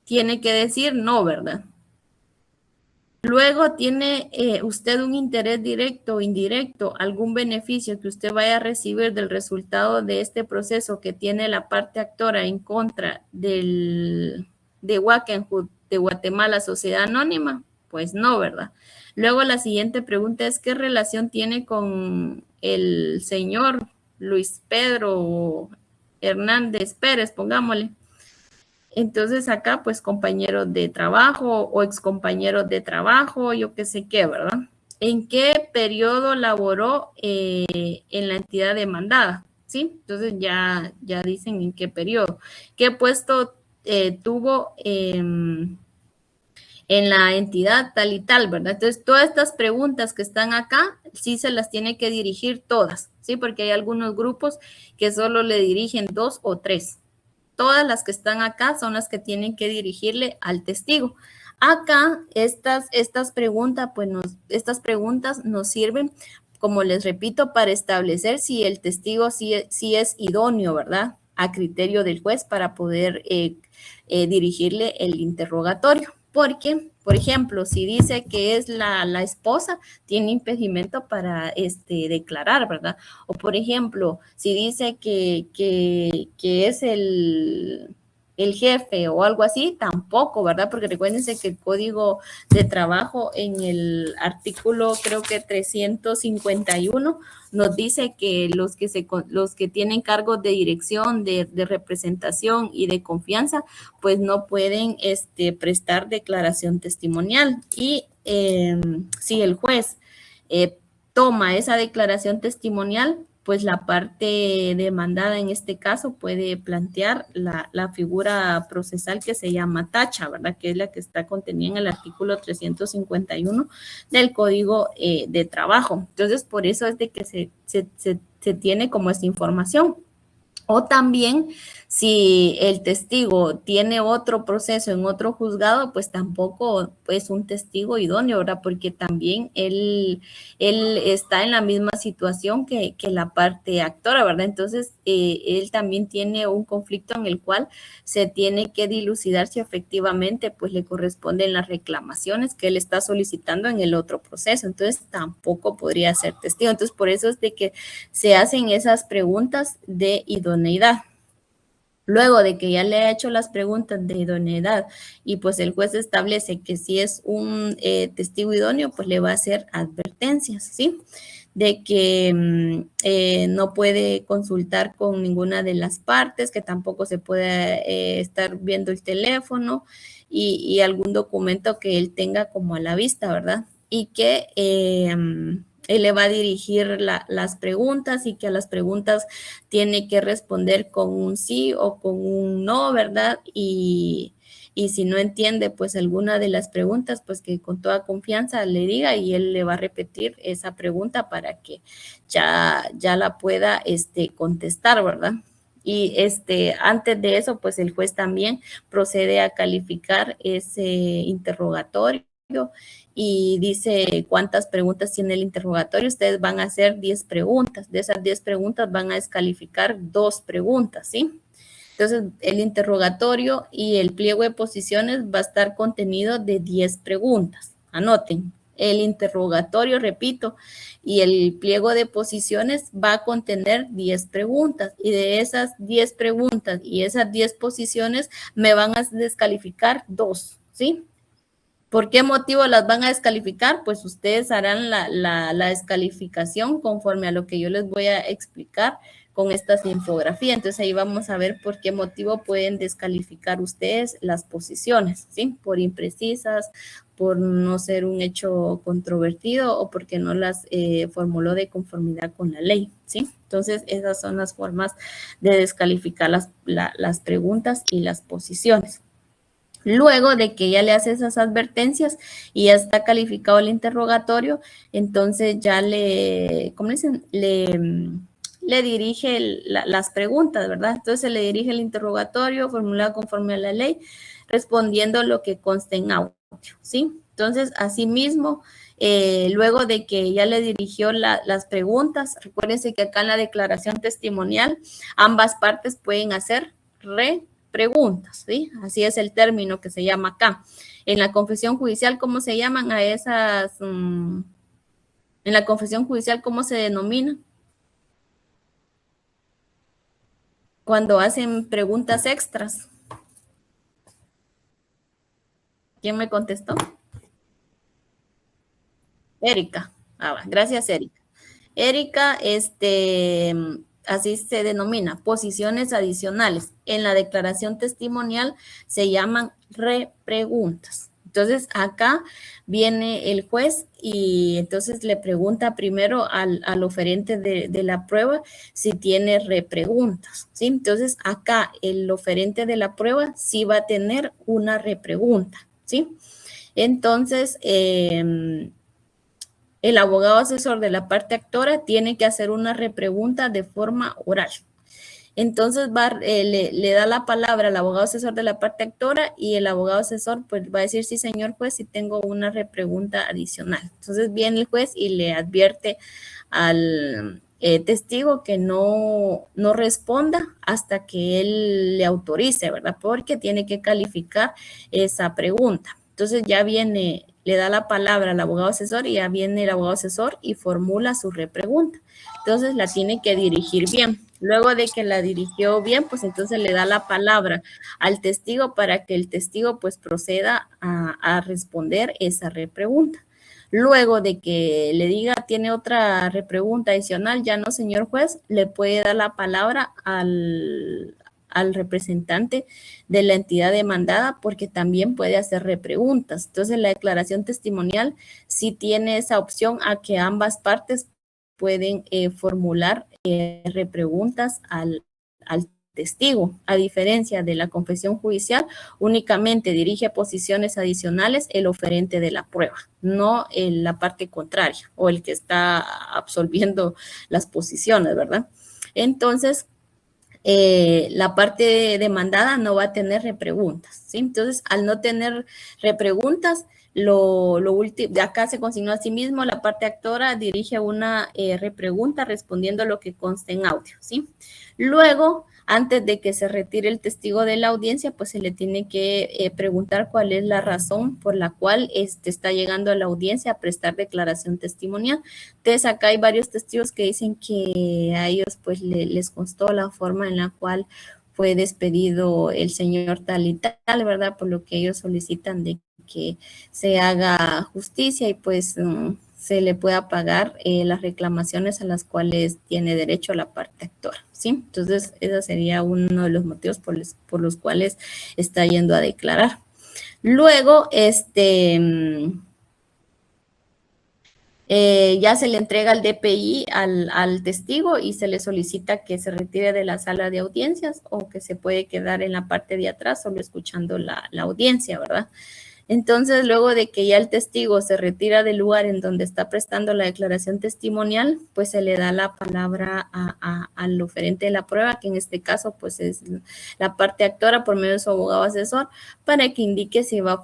tiene que decir no, ¿verdad? Luego, ¿tiene usted un interés directo o indirecto, algún beneficio que usted vaya a recibir del resultado de este proceso que tiene la parte actora en contra de Wackenhut, de Guatemala Sociedad Anónima? Pues no, ¿verdad? Luego, la siguiente pregunta es, ¿qué relación tiene con el señor Luis Pedro Hernández Pérez, pongámosle? Entonces acá, pues, compañeros de trabajo o excompañeros de trabajo, yo qué sé qué, ¿verdad? ¿En qué periodo laboró en la entidad demandada? ¿Sí? Entonces ya dicen en qué periodo. ¿Qué puesto tuvo en la entidad tal y tal, ¿verdad? Entonces, todas estas preguntas que están acá, sí se las tiene que dirigir todas, ¿sí? Porque hay algunos grupos que solo le dirigen 2 o 3. Todas las que están acá son las que tienen que dirigirle al testigo. Acá, estas preguntas, pues estas preguntas nos sirven, como les repito, para establecer si el testigo sí es idóneo, ¿verdad? a criterio del juez para poder dirigirle el interrogatorio. Porque, por ejemplo, si dice que es la esposa, tiene impedimento para declarar, ¿verdad? O, por ejemplo, si dice que es el jefe o algo así, tampoco, ¿verdad? Porque recuérdense que el Código de Trabajo en el artículo, creo que 351, nos dice que los que tienen cargos de dirección, de representación y de confianza, pues no pueden prestar declaración testimonial. Y si el juez toma esa declaración testimonial, pues la parte demandada en este caso puede plantear la figura procesal que se llama tacha, ¿verdad? Que es la que está contenida en el artículo 351 del Código de Trabajo. Entonces, por eso es de que se tiene como esta información. O también, si el testigo tiene otro proceso en otro juzgado, pues tampoco es un testigo idóneo, ¿verdad? Porque también él está en la misma situación que la parte actora, ¿verdad? Entonces, él también tiene un conflicto en el cual se tiene que dilucidar si efectivamente pues le corresponden las reclamaciones que él está solicitando en el otro proceso. Entonces, tampoco podría ser testigo. Entonces, por eso es de que se hacen esas preguntas de idoneidad. Luego de que ya le ha hecho las preguntas de idoneidad y pues el juez establece que si es un testigo idóneo, pues le va a hacer advertencias, ¿sí? De que no puede consultar con ninguna de las partes, que tampoco se puede estar viendo el teléfono y algún documento que él tenga como a la vista, ¿verdad? Y que él le va a dirigir las preguntas y que a las preguntas tiene que responder con un sí o con un no, ¿verdad? Y si no entiende pues alguna de las preguntas, pues que con toda confianza le diga y él le va a repetir esa pregunta para que ya la pueda contestar, ¿verdad? Y antes de eso, pues el juez también procede a calificar ese interrogatorio y dice cuántas preguntas tiene el interrogatorio. Ustedes van a hacer 10 preguntas. De esas 10 preguntas van a descalificar 2 preguntas, ¿sí? Entonces, el interrogatorio y el pliego de posiciones va a estar contenido de 10 preguntas. Anoten, el interrogatorio, repito, y el pliego de posiciones va a contener 10 preguntas. Y de esas 10 preguntas y esas 10 posiciones me van a descalificar 2, ¿sí? ¿Por qué motivo las van a descalificar? Pues ustedes harán la descalificación conforme a lo que yo les voy a explicar con estas infografías. Entonces ahí vamos a ver por qué motivo pueden descalificar ustedes las posiciones, ¿sí? Por imprecisas, por no ser un hecho controvertido o porque no las formuló de conformidad con la ley, ¿sí? Entonces esas son las formas de descalificar las preguntas y las posiciones. Luego de que ya le hace esas advertencias y ya está calificado el interrogatorio, entonces ya ¿cómo dicen? Le dirige las preguntas, ¿verdad? Entonces se le dirige el interrogatorio formulado conforme a la ley, respondiendo lo que conste en audio, ¿sí? Entonces, asimismo, luego de que ya le dirigió las preguntas, recuérdense que acá en la declaración testimonial, ambas partes pueden hacer preguntas, ¿sí? Así es el término que se llama acá. En la confesión judicial, ¿cómo se llaman a esas? En la confesión judicial, ¿cómo se denomina? Cuando hacen preguntas extras. ¿Quién me contestó? Erika. Gracias, Erika. Erika, así se denomina, posiciones adicionales. En la declaración testimonial se llaman repreguntas. Entonces, acá viene el juez y entonces le pregunta primero al oferente de la prueba si tiene repreguntas, ¿sí? Entonces, acá el oferente de la prueba sí va a tener una repregunta, ¿sí? Entonces, el abogado asesor de la parte actora tiene que hacer una repregunta de forma oral. Entonces le da la palabra al abogado asesor de la parte actora y el abogado asesor pues va a decir, sí, señor juez, sí tengo una repregunta adicional. Entonces viene el juez y le advierte al testigo que no responda hasta que él le autorice, ¿verdad? Porque tiene que calificar esa pregunta. Entonces ya viene, le da la palabra al abogado asesor y ya viene el abogado asesor y formula su repregunta. Entonces la tiene que dirigir bien. Luego de que la dirigió bien, pues entonces le da la palabra al testigo para que el testigo pues proceda a responder esa repregunta. Luego de que le diga tiene otra repregunta adicional, ya no, señor juez, le puede dar la palabra al representante de la entidad demandada porque también puede hacer repreguntas. Entonces la declaración testimonial sí tiene esa opción a que ambas partes pueden formular repreguntas al testigo. A diferencia de la confesión judicial, únicamente dirige posiciones adicionales el oferente de la prueba, no la parte contraria o el que está absolviendo las posiciones, ¿verdad? Entonces, la parte demandada no va a tener repreguntas, ¿sí? Entonces, al no tener repreguntas, lo último, de acá se consignó a sí mismo, la parte actora dirige una repregunta respondiendo lo que conste en audio, ¿sí? Luego, antes de que se retire el testigo de la audiencia, pues se le tiene que preguntar cuál es la razón por la cual está llegando a la audiencia a prestar declaración testimonial. Entonces, acá hay varios testigos que dicen que a ellos pues les constó la forma en la cual fue despedido el señor tal y tal, ¿verdad? Por lo que ellos solicitan de que se haga justicia y pues se le pueda pagar las reclamaciones a las cuales tiene derecho la parte actora, ¿sí? Entonces, ese sería uno de los motivos por los cuales está yendo a declarar. Luego, ya se le entrega el DPI al testigo y se le solicita que se retire de la sala de audiencias o que se puede quedar en la parte de atrás solo escuchando la audiencia, ¿verdad? Entonces, luego de que ya el testigo se retira del lugar en donde está prestando la declaración testimonial, pues se le da la palabra al oferente de la prueba, que en este caso pues es la parte actora por medio de su abogado asesor, para que indique si se va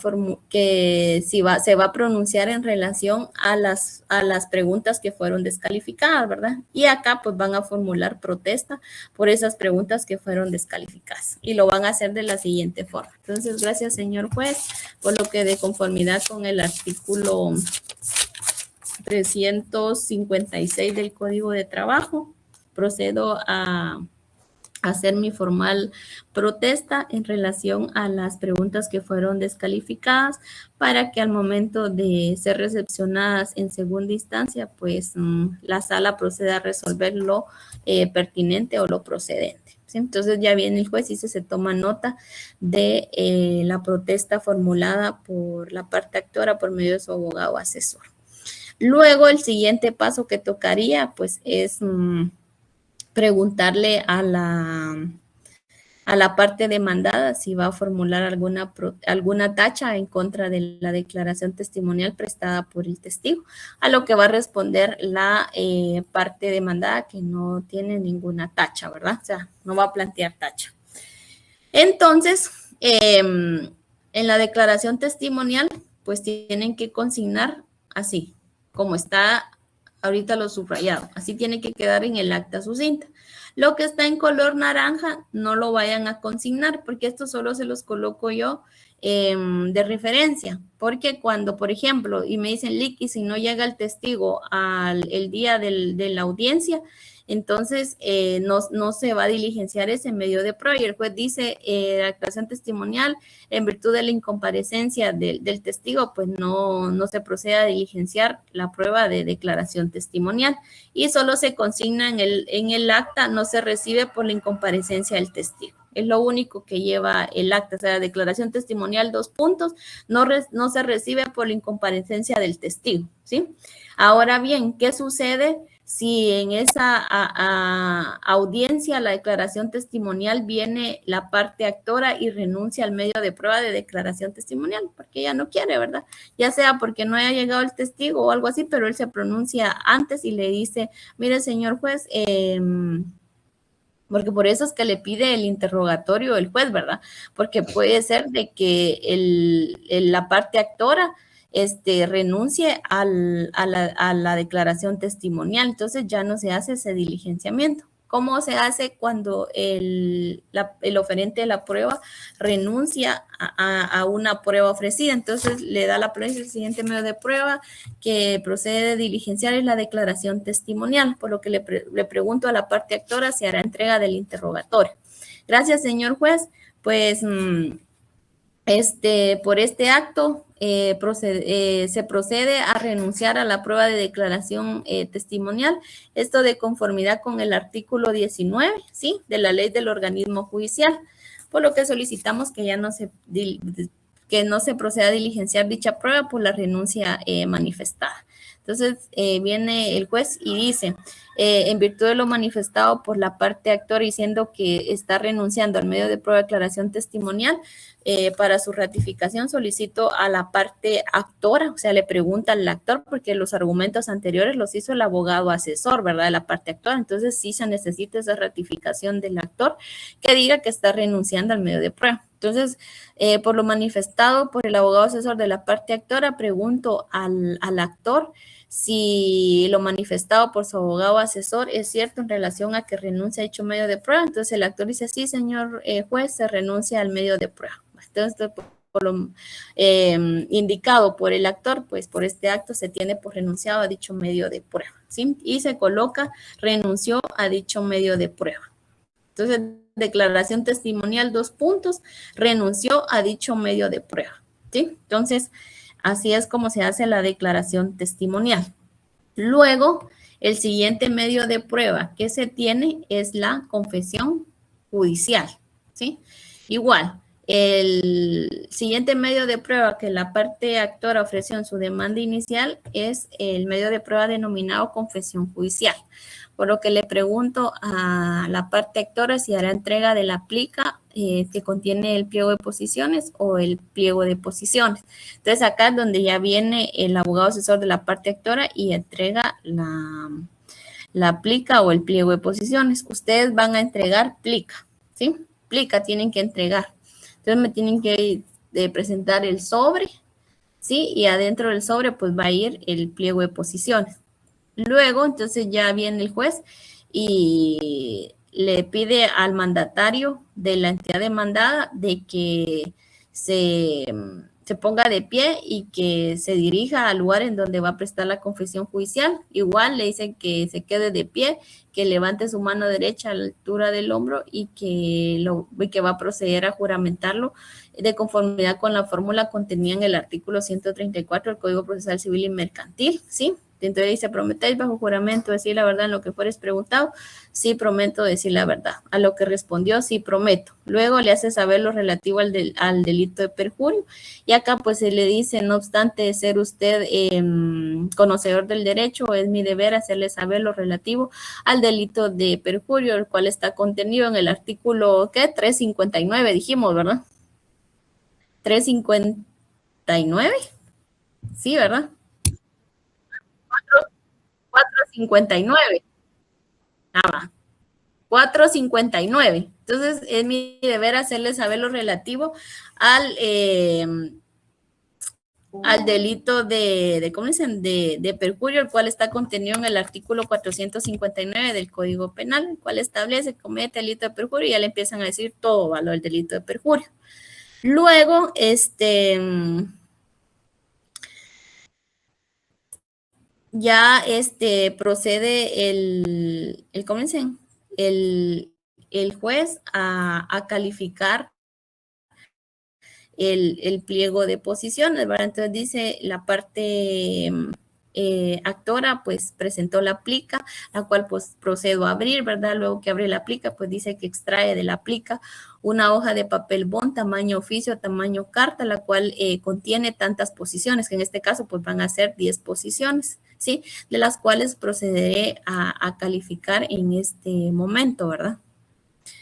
a pronunciar en relación a las preguntas que fueron descalificadas, ¿verdad? Y acá pues van a formular protesta por esas preguntas que fueron descalificadas y lo van a hacer de la siguiente forma. Entonces, gracias, señor juez, por lo que de conformidad con el artículo 356 del Código de Trabajo, procedo a hacer mi formal protesta en relación a las preguntas que fueron descalificadas para que al momento de ser recepcionadas en segunda instancia, pues la sala proceda a resolver lo pertinente o lo procedente. ¿Sí? Entonces ya viene el juez y se toma nota de la protesta formulada por la parte actora por medio de su abogado asesor. Luego el siguiente paso que tocaría pues es preguntarle a la parte demandada si va a formular alguna tacha en contra de la declaración testimonial prestada por el testigo, a lo que va a responder la parte demandada que no tiene ninguna tacha, ¿verdad? O sea, no va a plantear tacha. Entonces, en la declaración testimonial, pues tienen que consignar así, como está ahorita lo subrayado. Así tiene que quedar en el acta sucinta. Lo que está en color naranja, no lo vayan a consignar, porque esto solo se los coloco yo de referencia. Porque cuando, por ejemplo, y me dicen, Licky, si no llega el testigo el día de la audiencia, entonces no se va a diligenciar ese medio de prueba. Y el juez dice, la declaración testimonial, en virtud de la incomparecencia del testigo, pues no se procede a diligenciar la prueba de declaración testimonial. Y solo se consigna en el acta, no se recibe por la incomparecencia del testigo. Es lo único que lleva el acta, o sea, declaración testimonial, 2 puntos, no se recibe por la incomparecencia del testigo, ¿sí? Ahora bien, ¿qué sucede si en esa audiencia, la declaración testimonial, viene la parte actora y renuncia al medio de prueba de declaración testimonial? Porque ella no quiere, ¿verdad? Ya sea porque no haya llegado el testigo o algo así, pero él se pronuncia antes y le dice, mire, señor juez, porque por eso es que le pide el interrogatorio el juez, ¿verdad? Porque puede ser de que la parte actora renuncie a la declaración testimonial. Entonces ya no se hace ese diligenciamiento. ¿Cómo se hace cuando el oferente de la prueba renuncia a una prueba ofrecida? Entonces le da la prueba el siguiente medio de prueba que procede de diligenciar es la declaración testimonial, por lo que le pregunto a la parte actora si hará entrega del interrogatorio. Gracias, señor juez. Pues por este acto se procede a renunciar a la prueba de declaración testimonial, esto de conformidad con el artículo 19, ¿sí?, de la ley del organismo judicial, por lo que solicitamos que ya no se proceda a diligenciar dicha prueba por la renuncia manifestada. Entonces, viene el juez y dice, en virtud de lo manifestado por la parte actora, diciendo que está renunciando al medio de prueba de declaración testimonial, para su ratificación solicito a la parte actora, o sea, le pregunta al actor, porque los argumentos anteriores los hizo el abogado asesor, ¿verdad?, de la parte actora. Entonces, sí se necesita esa ratificación del actor que diga que está renunciando al medio de prueba. Entonces, por lo manifestado por el abogado asesor de la parte actora, pregunto al actor si lo manifestado por su abogado asesor es cierto en relación a que renuncia a dicho medio de prueba. Entonces, el actor dice, sí, señor juez, se renuncia al medio de prueba. Entonces, por lo indicado por el actor, pues por este acto se tiene por renunciado a dicho medio de prueba, ¿sí? Y se coloca, renunció a dicho medio de prueba. Entonces, declaración testimonial, 2 puntos, renunció a dicho medio de prueba, ¿sí? Entonces, así es como se hace la declaración testimonial. Luego, el siguiente medio de prueba que se tiene es la confesión judicial, ¿sí? Igual, el siguiente medio de prueba que la parte actora ofreció en su demanda inicial es el medio de prueba denominado confesión judicial. Por lo que le pregunto a la parte actora si hará entrega de la plica que contiene el pliego de posiciones o el pliego de posiciones. Entonces, acá es donde ya viene el abogado asesor de la parte actora y entrega la plica o el pliego de posiciones. Ustedes van a entregar plica, ¿sí? Plica tienen que entregar. Entonces, me tienen que presentar el sobre, ¿sí? Y adentro del sobre, pues va a ir el pliego de posiciones. Luego, entonces ya viene el juez y le pide al mandatario de la entidad demandada de que se ponga de pie y que se dirija al lugar en donde va a prestar la confesión judicial. Igual le dicen que se quede de pie, que levante su mano derecha a la altura del hombro y que va a proceder a juramentarlo de conformidad con la fórmula contenida en el artículo 134 del Código Procesal Civil y Mercantil, ¿sí? Entonces dice, ¿prometéis bajo juramento decir la verdad en lo que fueres preguntado? Sí, prometo decir la verdad. A lo que respondió, sí, prometo. Luego le hace saber lo relativo al delito de perjurio. Y acá pues se le dice, no obstante ser usted conocedor del derecho, es mi deber hacerle saber lo relativo al delito de perjurio, el cual está contenido en el artículo, ¿qué? 359, dijimos, ¿verdad? 359. Sí, ¿verdad? 459. Va. 459. Entonces, es mi deber hacerle saber lo relativo al delito ¿cómo dicen? De perjurio, el cual está contenido en el artículo 459 del Código Penal, el cual establece que comete delito de perjurio y ya le empiezan a decir todo valor del delito de perjurio. Luego, ya procede ¿cómo dicen? El juez a calificar el pliego de posiciones, ¿verdad? Entonces dice la parte actora, pues presentó la plica, la cual pues procedo a abrir, ¿verdad? Luego que abre la plica, pues dice que extrae de la plica una hoja de papel bond, tamaño oficio, tamaño carta, la cual contiene tantas posiciones, que en este caso pues van a ser 10 posiciones, ¿sí? De las cuales procederé a calificar en este momento, ¿verdad?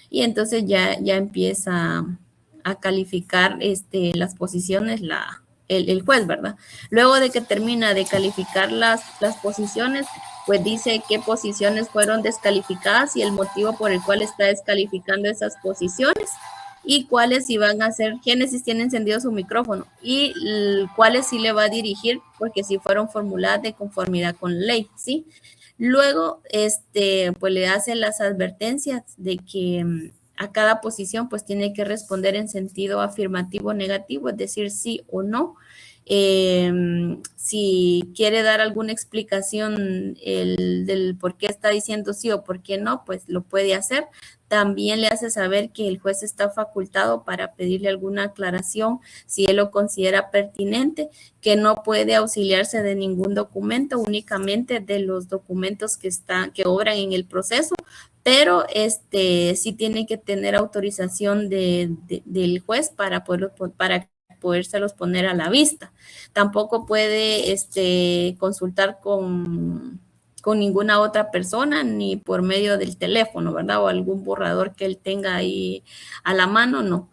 Y entonces ya empieza a calificar las posiciones el juez, ¿verdad? Luego de que termina de calificar las posiciones, pues dice qué posiciones fueron descalificadas y el motivo por el cual está descalificando esas posiciones. y cuáles sí van a ser, Génesis tiene encendido su micrófono, y cuáles sí le va a dirigir, porque sí fueron formuladas de conformidad con la ley, ¿sí? Luego, pues le hace las advertencias de que a cada posición pues tiene que responder en sentido afirmativo o negativo, es decir, sí o no. Si quiere dar alguna explicación del por qué está diciendo sí o por qué no, pues lo puede hacer. También le hace saber que el juez está facultado para pedirle alguna aclaración si él lo considera pertinente, que no puede auxiliarse de ningún documento, únicamente de los documentos que obran en el proceso, pero sí tiene que tener autorización del juez para podérselos poner a la vista. Tampoco puede consultar con ninguna otra persona, ni por medio del teléfono, ¿verdad? O algún borrador que él tenga ahí a la mano, no.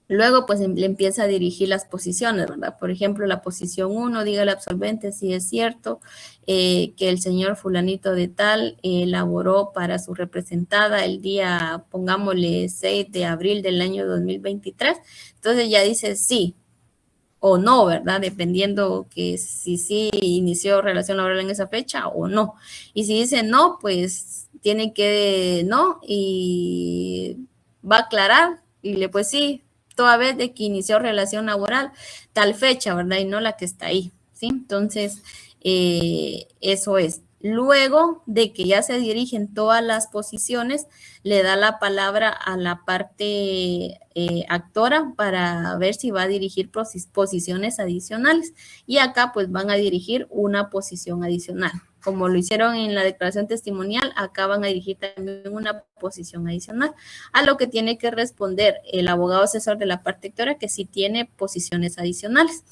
Luego, pues, le empieza a dirigir las posiciones, ¿verdad? Por ejemplo, la posición 1, diga al absolvente si es cierto que el señor fulanito de tal elaboró para su representada el día, pongámosle, 6 de abril del año 2023. Entonces ya dice sí o no, ¿verdad? Dependiendo que si sí inició relación laboral en esa fecha o no. Y si dice no, pues tiene que no y va a aclarar y pues sí, toda vez de que inició relación laboral, tal fecha, ¿verdad? Y no la que está ahí, ¿sí? Entonces, eso es. Luego de que ya se dirigen todas las posiciones, le da la palabra a la parte actora para ver si va a dirigir posiciones adicionales. Y acá pues van a dirigir una posición adicional. Como lo hicieron en la declaración testimonial, acá van a dirigir también una posición adicional, a lo que tiene que responder el abogado asesor de la parte actora, que sí tiene posiciones adicionales.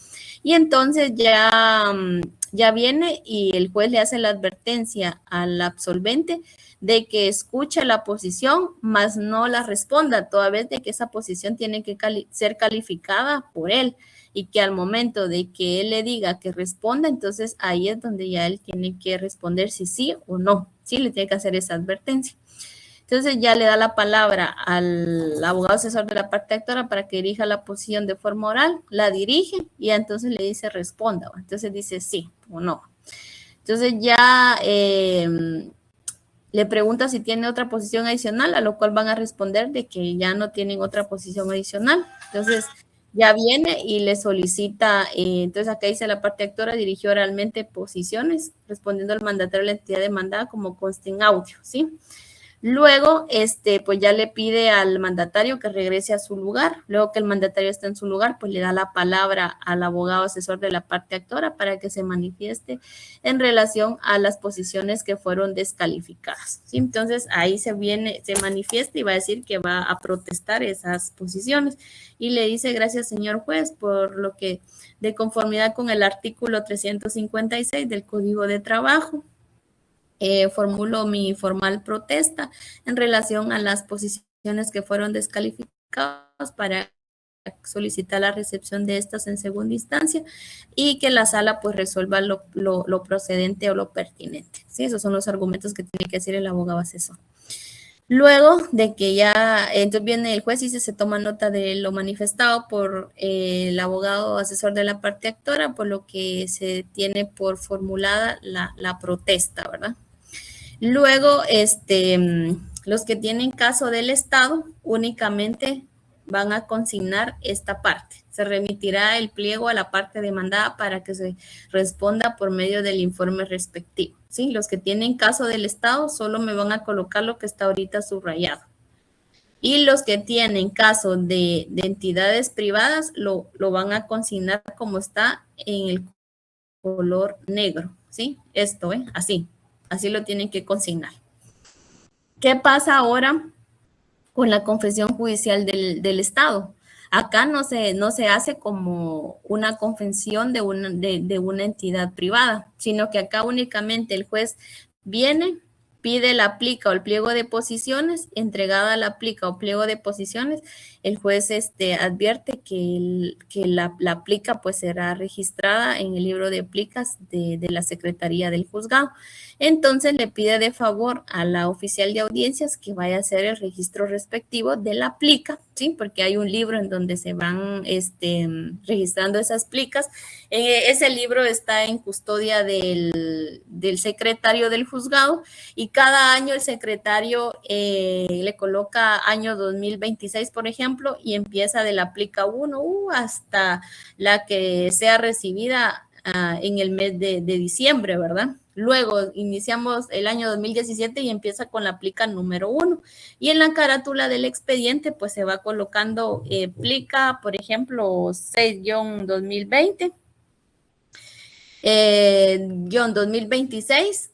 Y entonces ya viene y el juez le hace la advertencia al absolvente de que escuche la posición, mas no la responda, toda vez de que esa posición tiene que ser calificada por él, y que al momento de que él le diga que responda, entonces ahí es donde ya él tiene que responder si sí o no, sí, le tiene que hacer esa advertencia. Entonces ya le da la palabra al abogado asesor de la parte actora para que dirija la posición de forma oral, la dirige y entonces le dice responda, entonces dice sí o no. Entonces ya le pregunta si tiene otra posición adicional, a lo cual van a responder de que ya no tienen otra posición adicional. Entonces ya viene y le solicita, entonces acá dice la parte actora dirigió oralmente posiciones, respondiendo al mandatario de la entidad demandada como consta en audio, ¿sí? Luego, pues ya le pide al mandatario que regrese a su lugar. Luego que el mandatario está en su lugar, pues le da la palabra al abogado asesor de la parte actora para que se manifieste en relación a las posiciones que fueron descalificadas, ¿sí? Entonces, ahí se manifiesta y va a decir que va a protestar esas posiciones. Y le dice, gracias, señor juez, por lo que, de conformidad con el artículo 356 del Código de Trabajo, formulo mi formal protesta en relación a las posiciones que fueron descalificadas para solicitar la recepción de estas en segunda instancia y que la sala pues resuelva lo procedente o lo pertinente. ¿Sí? Esos son los argumentos que tiene que decir el abogado asesor. Luego de que ya, entonces viene el juez y se toma nota de lo manifestado por el abogado asesor de la parte actora, por lo que se tiene por formulada la protesta, ¿verdad? Luego, los que tienen caso del Estado únicamente van a consignar esta parte. Se remitirá el pliego a la parte demandada para que se responda por medio del informe respectivo. ¿Sí? Los que tienen caso del Estado solo me van a colocar lo que está ahorita subrayado. Y los que tienen caso de entidades privadas lo van a consignar como está en el color negro. ¿Sí? Esto, así. Así lo tienen que consignar. ¿Qué pasa ahora con la confesión judicial del Estado? Acá no se hace como una confesión de una entidad privada, sino que acá únicamente el juez viene, pide la plica o el pliego de posiciones, entregada la plica o pliego de posiciones, el juez advierte que la plica pues será registrada en el libro de plicas de la Secretaría del Juzgado. Entonces le pide de favor a la oficial de audiencias que vaya a hacer el registro respectivo de la plica, ¿sí? Porque hay un libro en donde se van registrando esas plicas. Ese libro está en custodia del secretario del juzgado y cada año el secretario le coloca año 2026, por ejemplo, y empieza de la plica 1 hasta la que sea recibida en el mes de diciembre, ¿verdad? Luego iniciamos el año 2017 y empieza con la plica número 1. Y en la carátula del expediente, pues se va colocando plica, por ejemplo, 6-2020, 2026,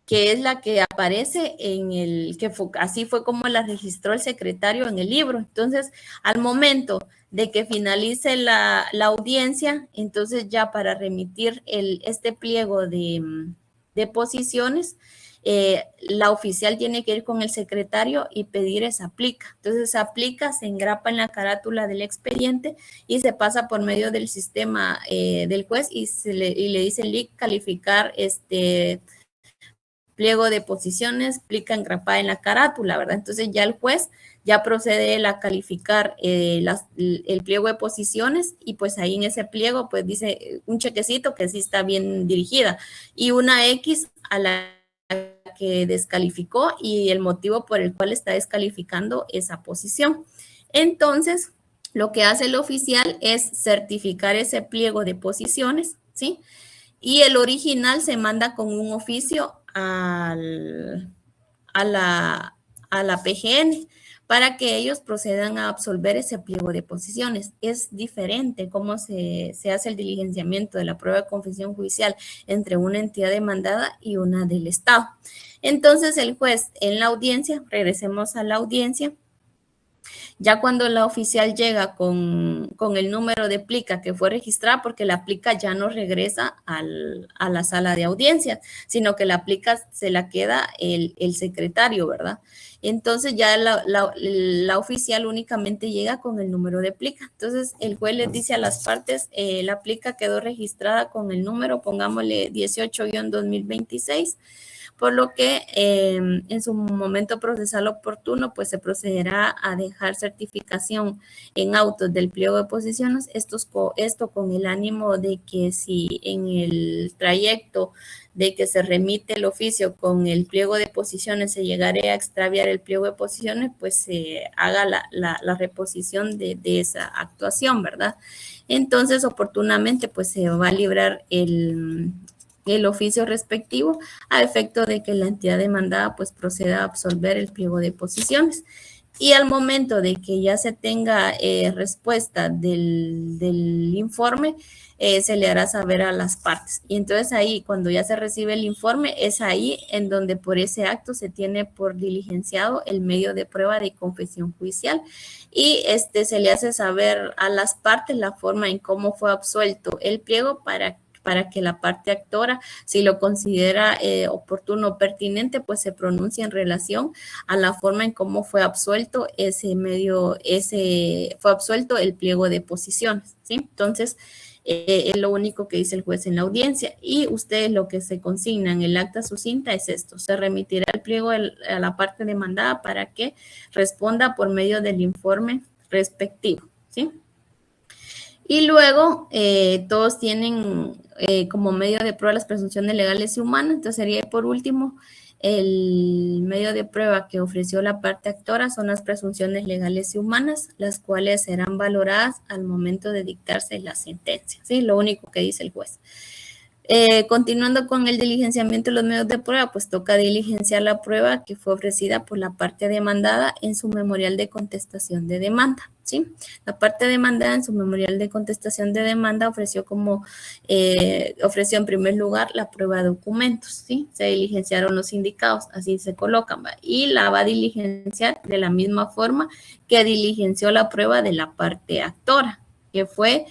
que es la que aparece en así fue como la registró el secretario en el libro. Entonces, al momento de que finalice la audiencia, entonces ya para remitir este pliego de posiciones, la oficial tiene que ir con el secretario y pedir esa plica. Entonces, esa plica se engrapa en la carátula del expediente y se pasa por medio del sistema del juez y le dice LIC calificar pliego de posiciones, plica engrapada en la carátula, ¿verdad? Entonces ya el juez ya procede a calificar el pliego de posiciones y pues ahí en ese pliego pues dice un chequecito que sí está bien dirigida y una X a la que descalificó y el motivo por el cual está descalificando esa posición. Entonces, lo que hace el oficial es certificar ese pliego de posiciones, ¿sí? Y el original se manda con un oficio a la PGN para que ellos procedan a absolver ese pliego de posiciones. Es diferente cómo se hace el diligenciamiento de la prueba de confesión judicial entre una entidad demandada y una del Estado. Entonces, el juez en la audiencia, regresemos a la audiencia, ya cuando la oficial llega con el número de plica que fue registrada, porque la plica ya no regresa a la sala de audiencias, sino que la plica se la queda el secretario, ¿verdad? Entonces ya la oficial únicamente llega con el número de plica. Entonces el juez les dice a las partes, la plica quedó registrada con el número, pongámosle 18-2026, por lo que en su momento procesal oportuno, pues se procederá a dejar certificación en autos del pliego de posiciones, esto con el ánimo de que si en el trayecto de que se remite el oficio con el pliego de posiciones se llegare a extraviar el pliego de posiciones, pues se haga la reposición de esa actuación, ¿verdad? Entonces, oportunamente, pues se va a librar el oficio respectivo a efecto de que la entidad demandada pues proceda a absolver el pliego de posiciones. Y al momento de que ya se tenga respuesta del informe, se le hará saber a las partes. Y entonces ahí, cuando ya se recibe el informe, es ahí en donde por ese acto se tiene por diligenciado el medio de prueba de confesión judicial y se le hace saber a las partes la forma en cómo fue absuelto el pliego para que la parte actora, si lo considera oportuno o pertinente, pues se pronuncie en relación a la forma en cómo fue absuelto fue absuelto el pliego de posiciones, ¿sí? Entonces, es lo único que dice el juez en la audiencia y ustedes lo que se consigna en el acta sucinta es esto, se remitirá el pliego a la parte demandada para que responda por medio del informe respectivo, ¿sí? Y luego todos tienen como medio de prueba las presunciones legales y humanas. Entonces sería por último el medio de prueba que ofreció la parte actora son las presunciones legales y humanas, las cuales serán valoradas al momento de dictarse la sentencia. ¿Sí? Lo único que dice el juez. Continuando con el diligenciamiento de los medios de prueba, pues toca diligenciar la prueba que fue ofrecida por la parte demandada en su memorial de contestación de demanda, ¿sí? La parte demandada en su memorial de contestación de demanda ofreció en primer lugar la prueba de documentos, ¿sí? Se diligenciaron los indicados, así se colocan, ¿va? Y la va a diligenciar de la misma forma que diligenció la prueba de la parte actora. que fue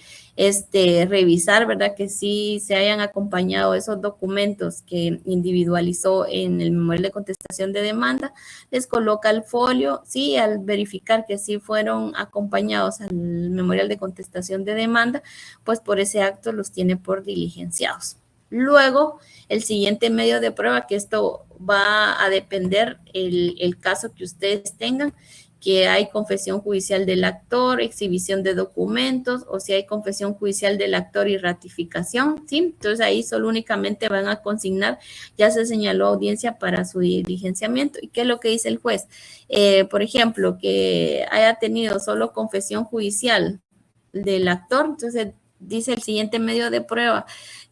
revisar, ¿verdad? Que sí se hayan acompañado esos documentos que individualizó en el memorial de contestación de demanda, les coloca el folio, sí, al verificar que sí fueron acompañados al memorial de contestación de demanda, pues por ese acto los tiene por diligenciados. Luego, el siguiente medio de prueba, que esto va a depender el caso que ustedes tengan, que hay confesión judicial del actor, exhibición de documentos, o si hay confesión judicial del actor y ratificación, ¿sí? Entonces ahí solo únicamente van a consignar, ya se señaló audiencia para su diligenciamiento. ¿Y qué es lo que dice el juez? Por ejemplo, que haya tenido solo confesión judicial del actor, entonces dice el siguiente medio de prueba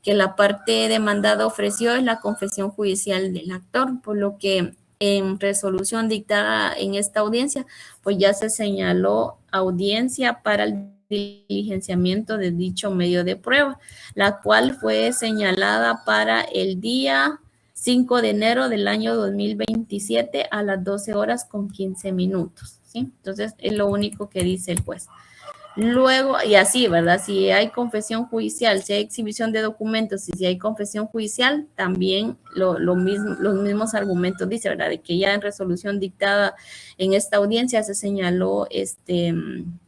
que la parte demandada ofreció es la confesión judicial del actor, por lo que en resolución dictada en esta audiencia, pues ya se señaló audiencia para el diligenciamiento de dicho medio de prueba, la cual fue señalada para el día 5 de enero del año 2027 a las 12 horas con 15 minutos, ¿sí? Entonces, es lo único que dice el juez. Luego, y así, ¿verdad? Si hay confesión judicial, si hay exhibición de documentos y si hay confesión judicial, también los mismos argumentos dice, ¿verdad? De que ya en resolución dictada en esta audiencia se señaló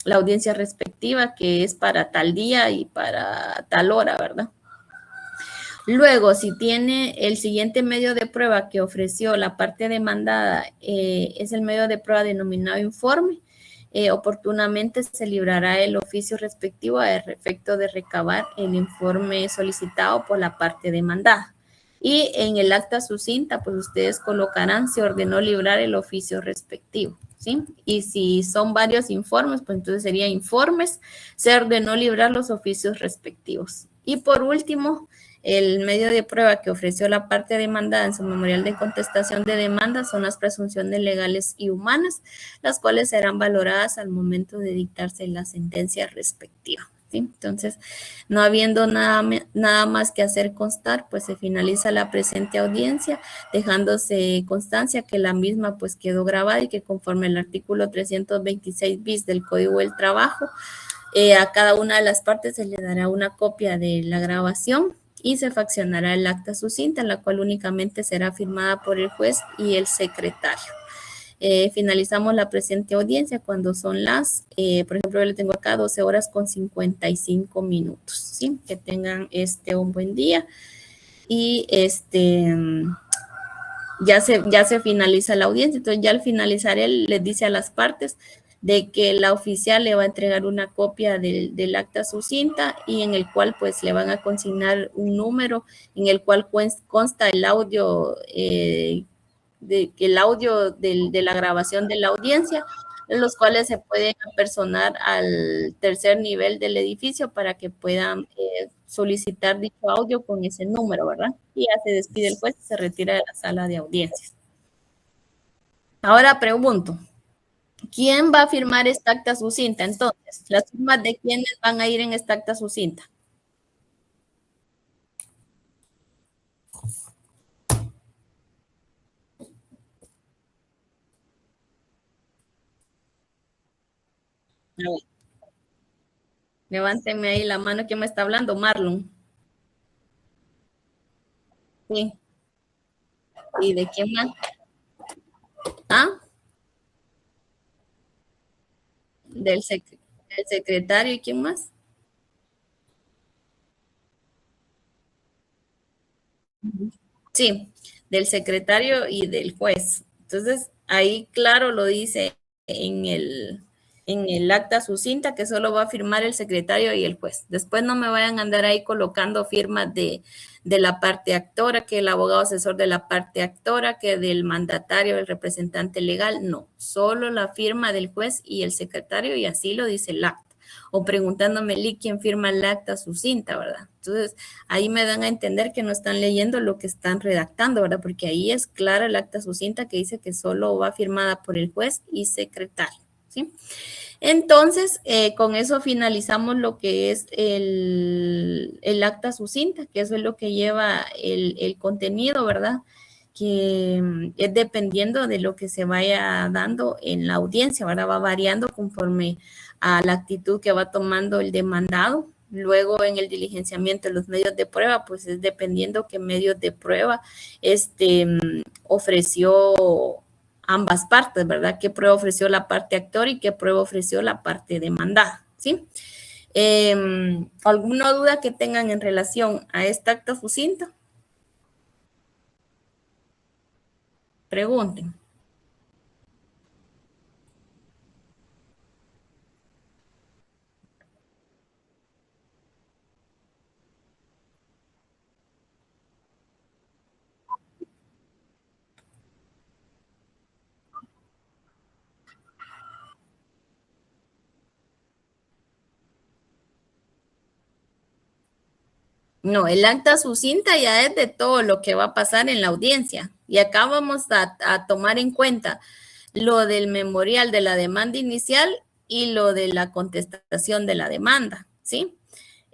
la audiencia respectiva que es para tal día y para tal hora, ¿verdad? Luego, si tiene el siguiente medio de prueba que ofreció la parte demandada, es el medio de prueba denominado informe, oportunamente se librará el oficio respectivo a efecto de recabar el informe solicitado por la parte demandada. Y en el acta sucinta, pues ustedes colocarán, se ordenó librar el oficio respectivo, ¿sí? Y si son varios informes, pues entonces sería informes, se ordenó librar los oficios respectivos. Y por último, el medio de prueba que ofreció la parte demandada en su memorial de contestación de demanda son las presunciones legales y humanas, las cuales serán valoradas al momento de dictarse la sentencia respectiva, ¿sí? Entonces, no habiendo nada más que hacer constar, pues se finaliza la presente audiencia, dejándose constancia que la misma pues quedó grabada y que conforme al artículo 326 bis del Código del Trabajo, a cada una de las partes se le dará una copia de la grabación y se faccionará el acta sucinta, en la cual únicamente será firmada por el juez y el secretario. Finalizamos la presente audiencia cuando son las, por ejemplo, yo le tengo acá 12 horas con 55 minutos, ¿sí? Que tengan un buen día y ya se finaliza la audiencia. Entonces ya al finalizar él les dice a las partes de que la oficial le va a entregar una copia del acta sucinta y en el cual pues le van a consignar un número en el cual consta el audio, de la grabación de la audiencia, los cuales se pueden apersonar al tercer nivel del edificio para que puedan solicitar dicho audio con ese número, ¿verdad? Y ya se despide el juez y se retira de la sala de audiencias. Ahora pregunto, ¿quién va a firmar esta acta sucinta? Entonces, ¿las firmas de quiénes van a ir en esta acta sucinta? Levántenme ahí la mano. ¿Quién me está hablando? Marlon. Sí. ¿Y de quién más? ¿Ah? Del secretario. ¿Y quién más? Sí, del secretario y del juez. Entonces, ahí claro lo dice en el acta sucinta que solo va a firmar el secretario y el juez. Después no me vayan a andar ahí colocando firmas de la parte actora, que el abogado asesor de la parte actora, que del mandatario, el representante legal. No, solo la firma del juez y el secretario, y así lo dice el acta. O preguntándome, ¿quién firma el acta sucinta, verdad? Entonces, ahí me dan a entender que no están leyendo lo que están redactando, ¿verdad? Porque ahí es clara el acta sucinta que dice que solo va firmada por el juez y secretario, ¿sí? Entonces, con eso finalizamos lo que es el acta sucinta, que eso es lo que lleva el contenido, ¿verdad? Que es dependiendo de lo que se vaya dando en la audiencia, ¿verdad? Va variando conforme a la actitud que va tomando el demandado. Luego en el diligenciamiento de los medios de prueba, pues es dependiendo qué medios de prueba ofreció ambas partes, ¿verdad? ¿Qué prueba ofreció la parte actor y qué prueba ofreció la parte demandada? ¿Sí? ¿Alguna duda que tengan en relación a esta acta sucinta? Pregunten. No, el acta sucinta ya es de todo lo que va a pasar en la audiencia. Y acá vamos a tomar en cuenta lo del memorial de la demanda inicial y lo de la contestación de la demanda, ¿sí?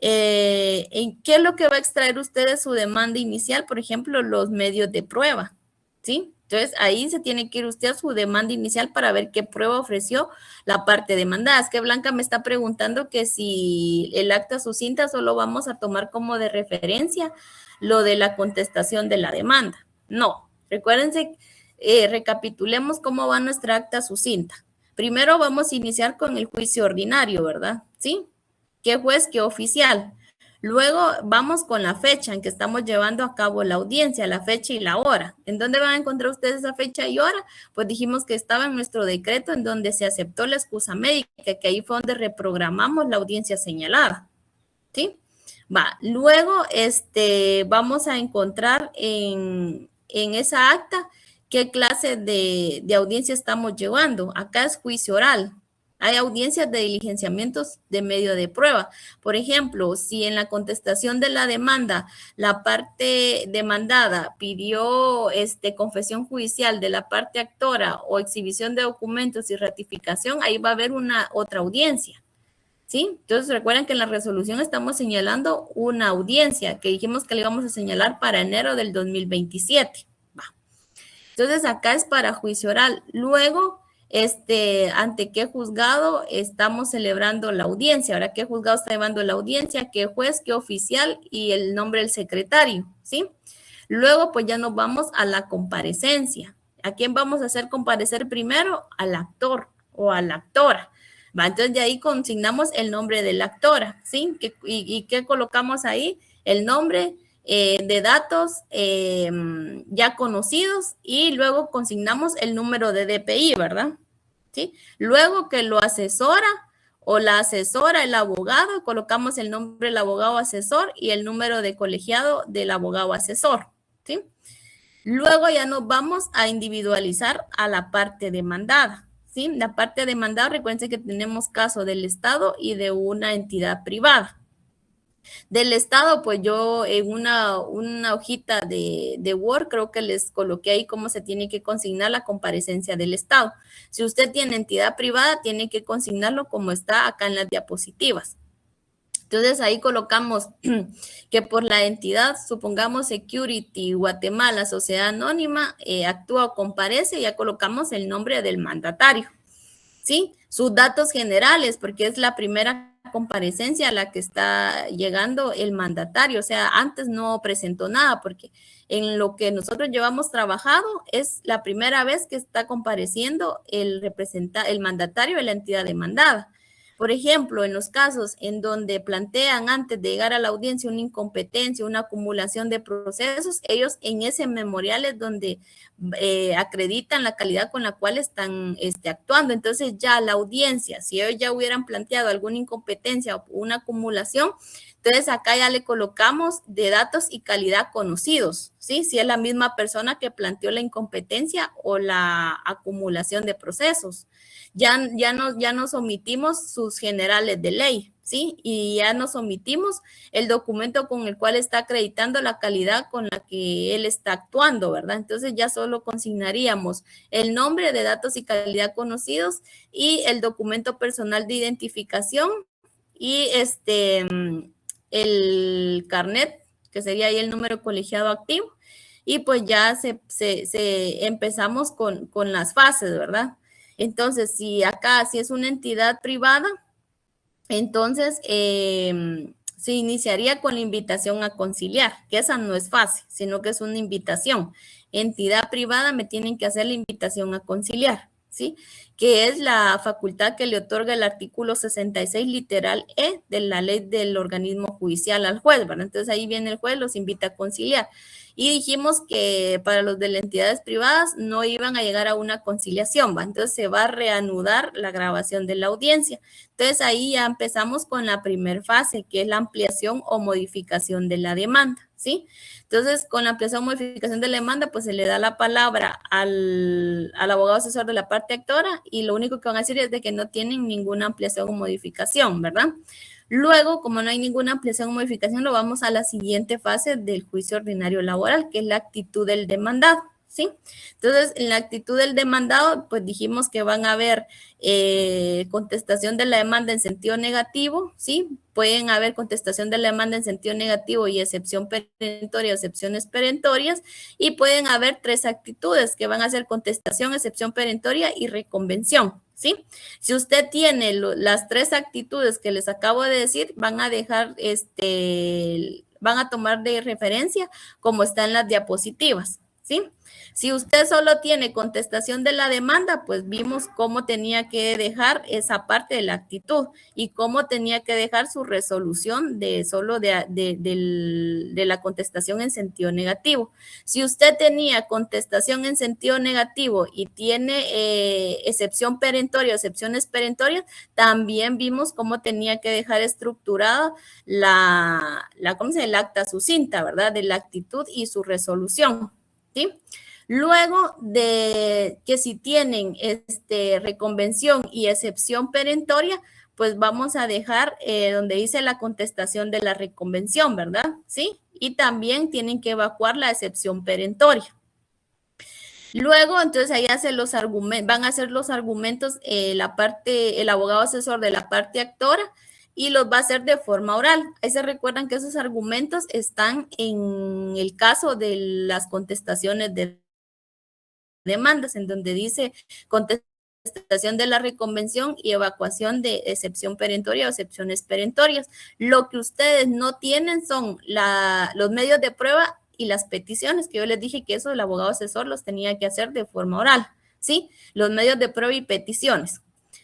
¿En qué es lo que va a extraer usted de su demanda inicial? Por ejemplo, los medios de prueba, ¿sí? Entonces, ahí se tiene que ir usted a su demanda inicial para ver qué prueba ofreció la parte demandada. Es que Blanca me está preguntando que si el acta sucinta solo vamos a tomar como de referencia lo de la contestación de la demanda. No, recuérdense, recapitulemos cómo va nuestra acta sucinta. Primero vamos a iniciar con el juicio ordinario, ¿verdad? ¿Sí? ¿Qué juez, qué oficial? Luego vamos con la fecha en que estamos llevando a cabo la audiencia, la fecha y la hora. ¿En dónde van a encontrar ustedes esa fecha y hora? Pues dijimos que estaba en nuestro decreto en donde se aceptó la excusa médica, que ahí fue donde reprogramamos la audiencia señalada. ¿Sí? Va. Luego vamos a encontrar en esa acta qué clase de audiencia estamos llevando. Acá es juicio oral. Hay audiencias de diligenciamientos de medio de prueba. Por ejemplo, si en la contestación de la demanda, la parte demandada pidió confesión judicial de la parte actora o exhibición de documentos y ratificación, ahí va a haber otra audiencia. ¿Sí? Entonces recuerden que en la resolución estamos señalando una audiencia que dijimos que le íbamos a señalar para enero del 2027. Va. Entonces acá es para juicio oral. Luego, ante qué juzgado estamos celebrando la audiencia. Ahora, ¿qué juzgado está llevando la audiencia? ¿Qué juez, qué oficial? Y el nombre del secretario, ¿sí? Luego, pues ya nos vamos a la comparecencia. ¿A quién vamos a hacer comparecer primero? Al actor o a la actora. ¿Va? Entonces, de ahí consignamos el nombre de la actora, ¿sí? ¿Y qué colocamos ahí? El nombre de datos ya conocidos y luego consignamos el número de DPI, ¿verdad? ¿Sí? Luego que lo asesora o la asesora el abogado, colocamos el nombre del abogado asesor y el número de colegiado del abogado asesor, ¿sí? Luego ya nos vamos a individualizar a la parte demandada, ¿sí? La parte demandada, recuerden que tenemos caso del Estado y de una entidad privada. Del Estado, pues yo en una hojita de Word creo que les coloqué ahí cómo se tiene que consignar la comparecencia del Estado. Si usted tiene entidad privada, tiene que consignarlo como está acá en las diapositivas. Entonces ahí colocamos que por la entidad, supongamos Security Guatemala, Sociedad Anónima, actúa o comparece, ya colocamos el nombre del mandatario, ¿sí? Sus datos generales, porque es la primera comparecencia a la que está llegando el mandatario, o sea, antes no presentó nada, porque en lo que nosotros llevamos trabajado es la primera vez que está compareciendo el mandatario de la entidad demandada. Por ejemplo, en los casos en donde plantean antes de llegar a la audiencia una incompetencia, una acumulación de procesos, ellos en ese memorial es donde acreditan la calidad con la cual están actuando. Entonces ya la audiencia, si ellos ya hubieran planteado alguna incompetencia o una acumulación, entonces acá ya le colocamos de datos y calidad conocidos, ¿sí? Si es la misma persona que planteó la incompetencia o la acumulación de procesos. Ya nos omitimos sus generales de ley, ¿sí? Y ya nos omitimos el documento con el cual está acreditando la calidad con la que él está actuando, ¿verdad? Entonces ya solo consignaríamos el nombre de datos y calidad conocidos y el documento personal de identificación y el carnet, que sería ahí el número colegiado activo, y pues ya empezamos con las fases, ¿verdad? Entonces, si es una entidad privada, Entonces, se iniciaría con la invitación a conciliar, que esa no es fácil, sino que es una invitación. Entidad privada me tienen que hacer la invitación a conciliar, ¿sí? Que es la facultad que le otorga el artículo 66 literal E de la ley del organismo judicial al juez, ¿verdad? Entonces ahí viene el juez, los invita a conciliar. Y dijimos que para los de las entidades privadas no iban a llegar a una conciliación, ¿va? Entonces se va a reanudar la grabación de la audiencia. Entonces ahí ya empezamos con la primera fase, que es la ampliación o modificación de la demanda, ¿sí? Entonces, con la ampliación o modificación de la demanda, pues se le da la palabra al abogado asesor de la parte actora y lo único que van a decir es de que no tienen ninguna ampliación o modificación, ¿verdad? Luego, como no hay ninguna ampliación o modificación, lo vamos a la siguiente fase del juicio ordinario laboral, que es la actitud del demandado, ¿sí? Entonces, en la actitud del demandado, pues dijimos que van a haber contestación de la demanda en sentido negativo, ¿sí? Pueden haber contestación de la demanda en sentido negativo y excepción perentoria o excepciones perentorias, y pueden haber 3 actitudes que van a ser contestación, excepción perentoria y reconvención, ¿sí? Si usted tiene las 3 actitudes que les acabo de decir, van a dejar, van a tomar de referencia como está en las diapositivas, ¿sí? Si usted solo tiene contestación de la demanda, pues vimos cómo tenía que dejar esa parte de la actitud y cómo tenía que dejar su resolución de solo de la contestación en sentido negativo. Si usted tenía contestación en sentido negativo y tiene excepción perentoria o excepciones perentorias, también vimos cómo tenía que dejar estructurada ¿cómo se llama? El acta sucinta, ¿verdad? De la actitud y su resolución, ¿sí? Luego de que si tienen reconvención y excepción perentoria, pues vamos a dejar donde dice la contestación de la reconvención, ¿verdad? ¿Sí? Y también tienen que evacuar la excepción perentoria. Luego, entonces ahí van a hacer los argumentos el abogado asesor de la parte actora y los va a hacer de forma oral. Ahí se recuerdan que esos argumentos están en el caso de las contestaciones de demandas, en donde dice contestación de la reconvención y evacuación de excepción perentoria o excepciones perentorias. Lo que ustedes no tienen son los medios de prueba y las peticiones, que yo les dije que eso el abogado asesor los tenía que hacer de forma oral, ¿sí? Los medios de prueba y peticiones.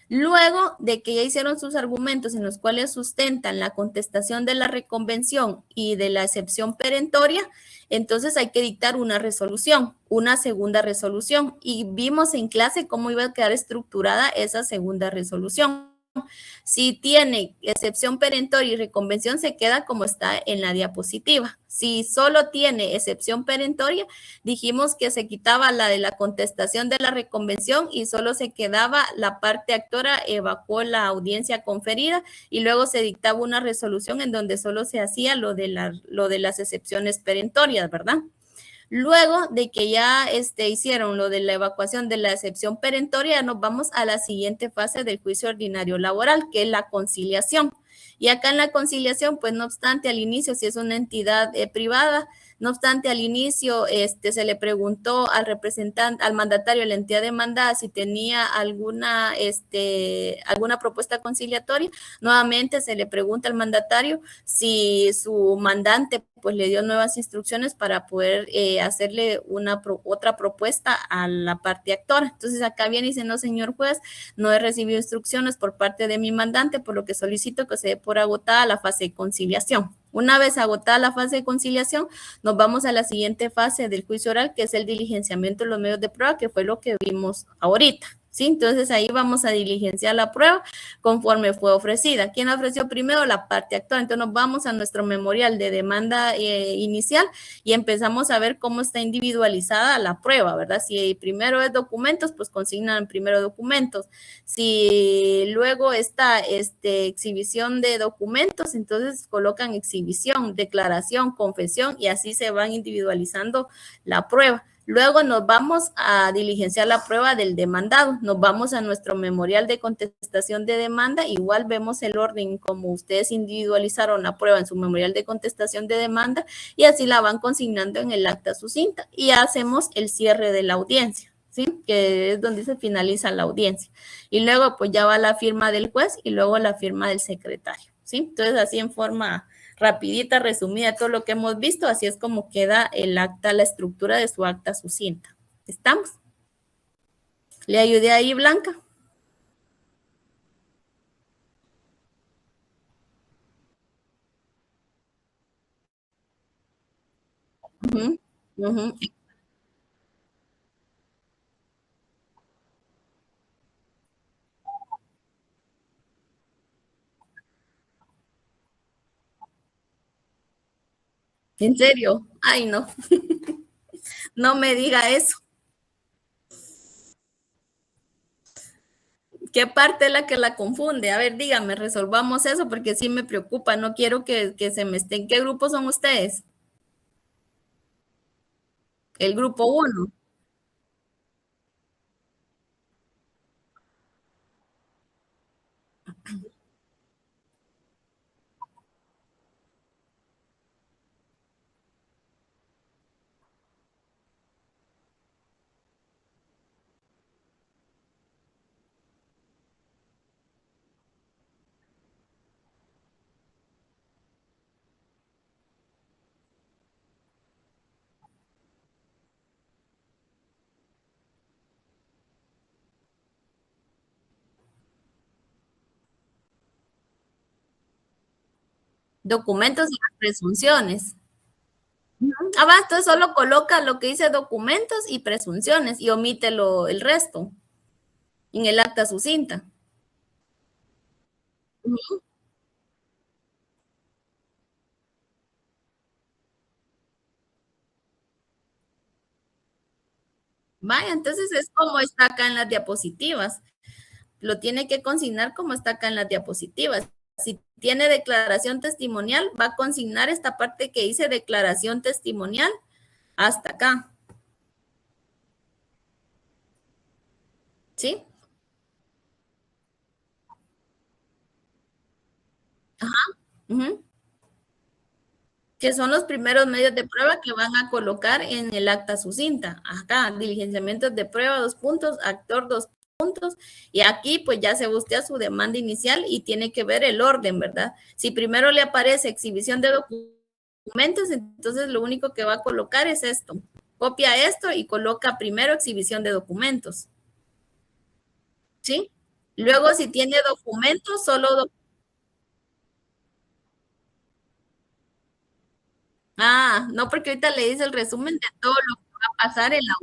Luego de que ya hicieron sus argumentos en los cuales sustentan la contestación de la reconvención y de la excepción perentoria, entonces hay que dictar una resolución, una segunda resolución. Y vimos en clase cómo iba a quedar estructurada esa segunda resolución. Si tiene excepción perentoria y reconvención, se queda como está en la diapositiva. Si solo tiene excepción perentoria, dijimos que se quitaba la de la contestación de la reconvención y solo se quedaba la parte actora, evacuó la audiencia conferida y luego se dictaba una resolución en donde solo se hacía lo de las excepciones perentorias, ¿verdad? Luego de que ya hicieron lo de la evacuación de la excepción perentoria, nos vamos a la siguiente fase del juicio ordinario laboral, que es la conciliación. Y acá en la conciliación, pues no obstante, al inicio, si es una entidad privada, no obstante, al inicio se le preguntó al representante, al mandatario de la entidad demandada si tenía alguna propuesta conciliatoria. Nuevamente se le pregunta al mandatario si su mandante pues le dio nuevas instrucciones para poder hacerle otra propuesta a la parte actora. Entonces acá viene y dice, no, señor juez, no he recibido instrucciones por parte de mi mandante, por lo que solicito que se dé por agotada la fase de conciliación. Una vez agotada la fase de conciliación, nos vamos a la siguiente fase del juicio oral, que es el diligenciamiento de los medios de prueba, que fue lo que vimos ahorita, ¿sí? Entonces ahí vamos a diligenciar la prueba conforme fue ofrecida. ¿Quién ofreció primero? La parte actora. Entonces nos vamos a nuestro memorial de demanda inicial y empezamos a ver cómo está individualizada la prueba, ¿verdad? Si primero es documentos, pues consignan primero documentos. Si luego está exhibición de documentos, entonces colocan exhibición, declaración, confesión y así se van individualizando la prueba. Luego nos vamos a diligenciar la prueba del demandado. Nos vamos a nuestro memorial de contestación de demanda. Igual vemos el orden como ustedes individualizaron la prueba en su memorial de contestación de demanda y así la van consignando en el acta sucinta y hacemos el cierre de la audiencia, ¿sí? Que es donde se finaliza la audiencia. Y luego pues ya va la firma del juez y luego la firma del secretario, ¿sí? Entonces así en forma rapidita, resumida, todo lo que hemos visto, así es como queda el acta, la estructura de su acta sucinta. ¿Estamos? ¿Le ayudé ahí, Blanca? Ujú, ujú. ¿En serio? Ay, no, no me diga eso. ¿Qué parte es la que la confunde? A ver, dígame, resolvamos eso porque sí me preocupa. No quiero que se me estén. ¿Qué grupo son ustedes? El grupo uno. Documentos y las presunciones. Ah, va, entonces solo coloca lo que dice documentos y presunciones y omite el resto en el acta sucinta. Ujú. Vaya, entonces es como está acá en las diapositivas. Lo tiene que consignar como está acá en las diapositivas. Si tiene declaración testimonial, va a consignar esta parte que dice declaración testimonial hasta acá. ¿Sí? Ujú. Que son los primeros medios de prueba que van a colocar en el acta sucinta. Acá, diligenciamientos de prueba, 2 puntos, actor, 2 puntos, y aquí pues ya se busca su demanda inicial y tiene que ver el orden, ¿verdad? Si primero le aparece exhibición de documentos, entonces lo único que va a colocar es esto. Copia esto y coloca primero exhibición de documentos, ¿sí? Luego, si tiene documentos, solo Ah, no, porque ahorita le dice el resumen de todo lo que va a pasar en la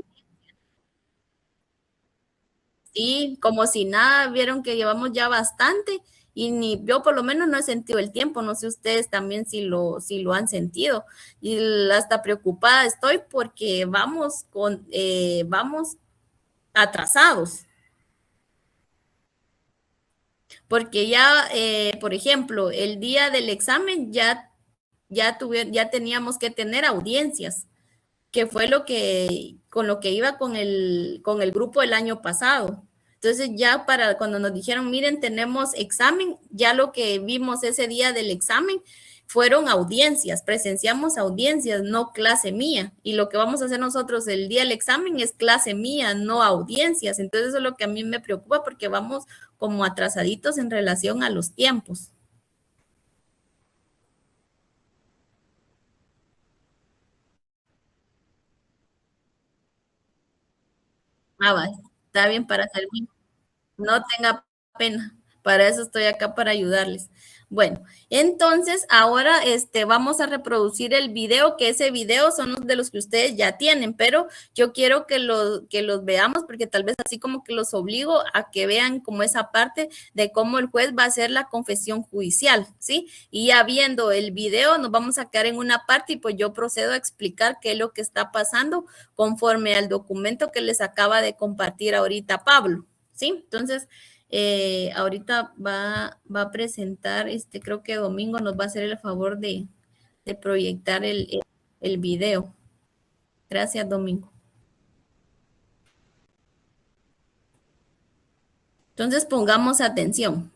Sí, como si nada, vieron que llevamos ya bastante y ni yo por lo menos no he sentido el tiempo, no sé ustedes también si lo han sentido y hasta preocupada estoy porque vamos atrasados, porque ya, por ejemplo, el día del examen ya teníamos que tener audiencias, que fue con lo que iba con el grupo el año pasado. Entonces ya para cuando nos dijeron, miren, tenemos examen, ya lo que vimos ese día del examen fueron audiencias, presenciamos audiencias, no clase mía. Y lo que vamos a hacer nosotros el día del examen es clase mía, no audiencias. Entonces eso es lo que a mí me preocupa porque vamos como atrasaditos en relación a los tiempos. Ah, va, está bien para servir. No tenga pena, para eso estoy acá para ayudarles. Bueno, entonces ahora vamos a reproducir el video, que ese video son los de los que ustedes ya tienen, pero yo quiero que los veamos porque tal vez así como que los obligo a que vean como esa parte de cómo el juez va a hacer la confesión judicial, ¿sí? Y ya viendo el video nos vamos a quedar en una parte y pues yo procedo a explicar qué es lo que está pasando conforme al documento que les acaba de compartir ahorita Pablo. ¿Sí? Entonces, ahorita va a presentar, creo que Domingo nos va a hacer el favor de proyectar el video. Gracias, Domingo. Entonces, pongamos atención.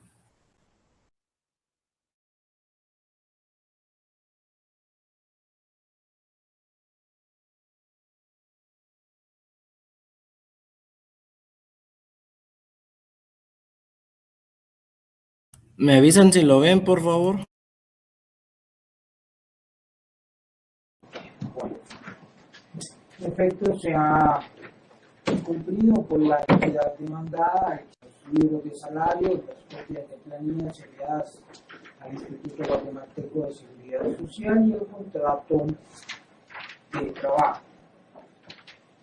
¿Me avisan si lo ven, por favor? Bueno, en efecto, se ha cumplido por la actividad demandada, los libros de salario, las copias de planillas enviadas al Instituto Guatemalteco de Seguridad Social y el contrato de trabajo.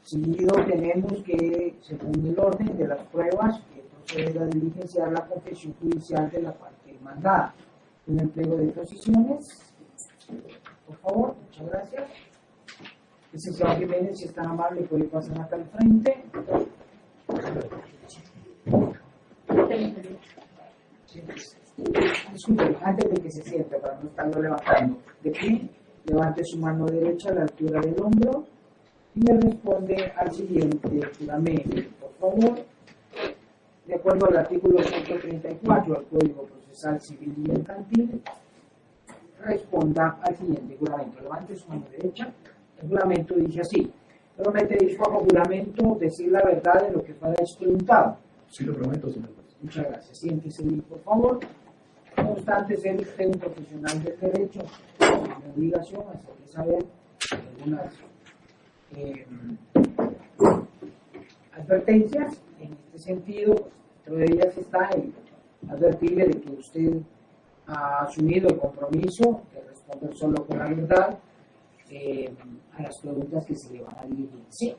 Seguido tenemos que, según el orden de las pruebas, proceder a diligenciar la confesión judicial de la parte demandada. Un empleo de posiciones, por favor, muchas gracias. Licenciado Jiménez, si es tan amable, puede pasar acá al frente. Disculpe, antes de que se siente, para no estarlo levantando. De pie, levante su mano derecha a la altura del hombro y me responde al siguiente juramento. Por favor, de acuerdo al artículo 134 del Código Procesal Civil y Mercantil, responda al siguiente juramento. Levante su mano derecha. El juramento dice así: promete bajo juramento decir la verdad de lo que fuera preguntado. Sí, lo prometo, señor juez. Muchas gracias. Siéntese bien, por favor. No obstante ser usted un profesional del derecho, tiene obligación a hacerle saber algunas advertencias. En este sentido, dentro de ellas está el advertirle de que usted ha asumido el compromiso de responder solo con la verdad a las preguntas que se le van a dirigir. Sí.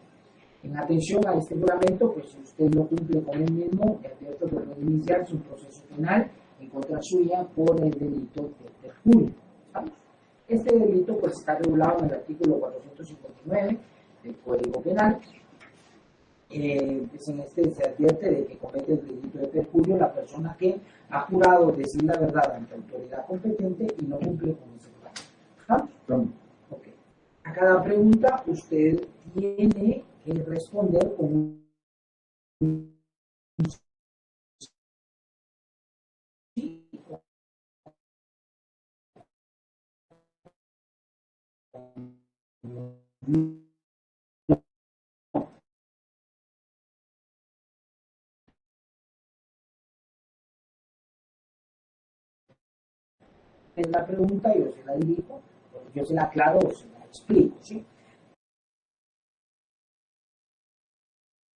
En atención a este juramento, pues si usted no cumple con el mismo, le advierto que puede iniciarse un proceso penal en contra suya por el delito de perjurio. ¿Estamos? Este delito pues está regulado en el artículo 459 del Código Penal. Pues en este se advierte de que comete el delito de perjurio la persona que ha jurado decir la verdad ante autoridad competente y no cumple con ese juramento. ¿Estamos? Estamos. Ok. A cada pregunta usted tiene que responder con un sí. Es la pregunta, yo se la dirijo, yo se la aclaro o se la explico, ¿sí?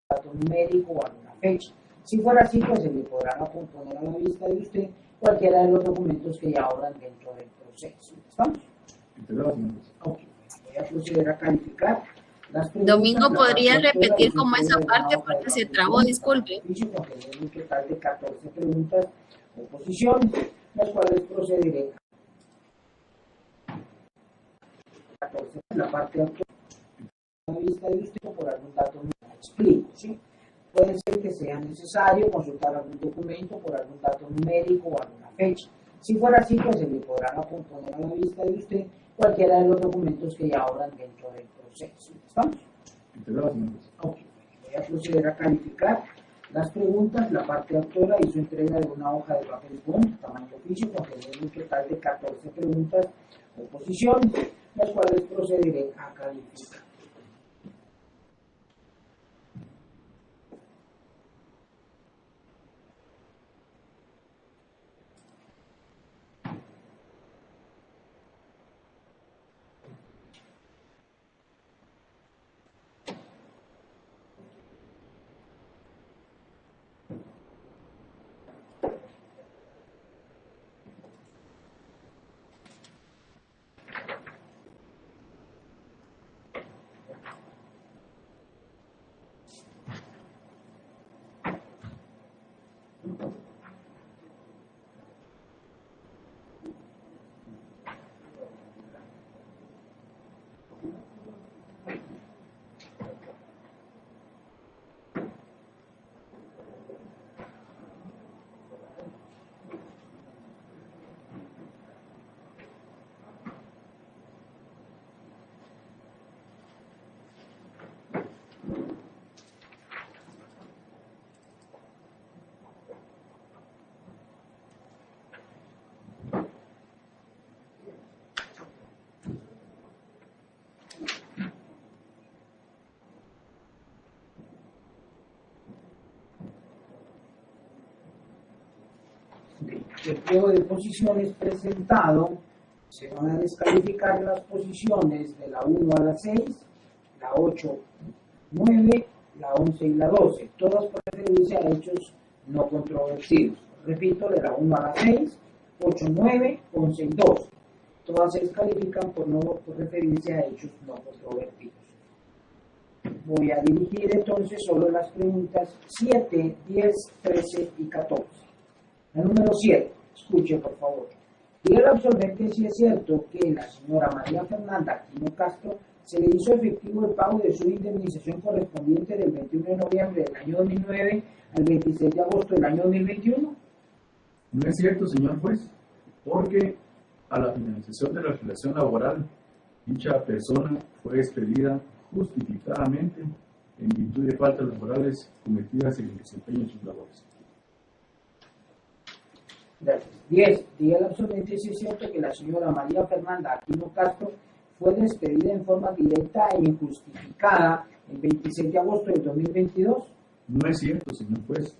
Dato numérico o alguna fecha. Si fuera así, pues se le podrán poner a la vista de usted cualquiera de los documentos que ya obran dentro del proceso. ¿Estamos? Integrado, señor juez. Ok. Voy a proceder a calificar las preguntas. Domingo, ¿podría La repetir respuesta como y esa su parte hoja de porque se papel trabó? blanco, Disculpe. oficio conteniendo un total de 14 preguntas o posiciones, las cuales procederé a 14. La parte de la vista de usted por algún dato no la explico, ¿sí? Puede ser que sea necesario consultar algún documento por algún dato numérico o alguna fecha. Si fuera así, pues se le podrán poner a la vista de usted cualquiera de los documentos que ya obran dentro del proceso. ¿Estamos? Integrado, señor juez. Ok. Voy a proceder a calificar las preguntas. La parte autora hizo entrega de una hoja de papel bond, tamaño oficio, conteniendo un total de 14 preguntas o posiciones, las cuales procederé a calificar. el pliego de posiciones presentado, se van a descalificar las posiciones de la 1 a la 6, la 8, 9, la 11 y la 12, todas por referirse a hechos no controvertidos. Repito, de la 1 a la 6, 8, 9, 11 y 12. Todas se descalifican por referirse a hechos no controvertidos. Voy a dirigir entonces solo las preguntas 7, 10, 13 y 14. La número 7, escuche por favor. Diga al absolvente si es cierto que la señora María Fernanda Aquino Castro se le hizo efectivo el pago de su indemnización correspondiente del 21 de noviembre del año 2009 al 26 de agosto del año 2021. No es cierto, señor juez, porque a la finalización de la relación laboral, dicha persona fue despedida justificadamente en virtud de faltas laborales cometidas en el desempeño de sus labores. Gracias. 10. Diga al absolvente si es cierto que la señora María Fernanda Aquino Castro fue despedida en forma directa e injustificada el 26 de agosto del 2022. No es cierto, señor juez.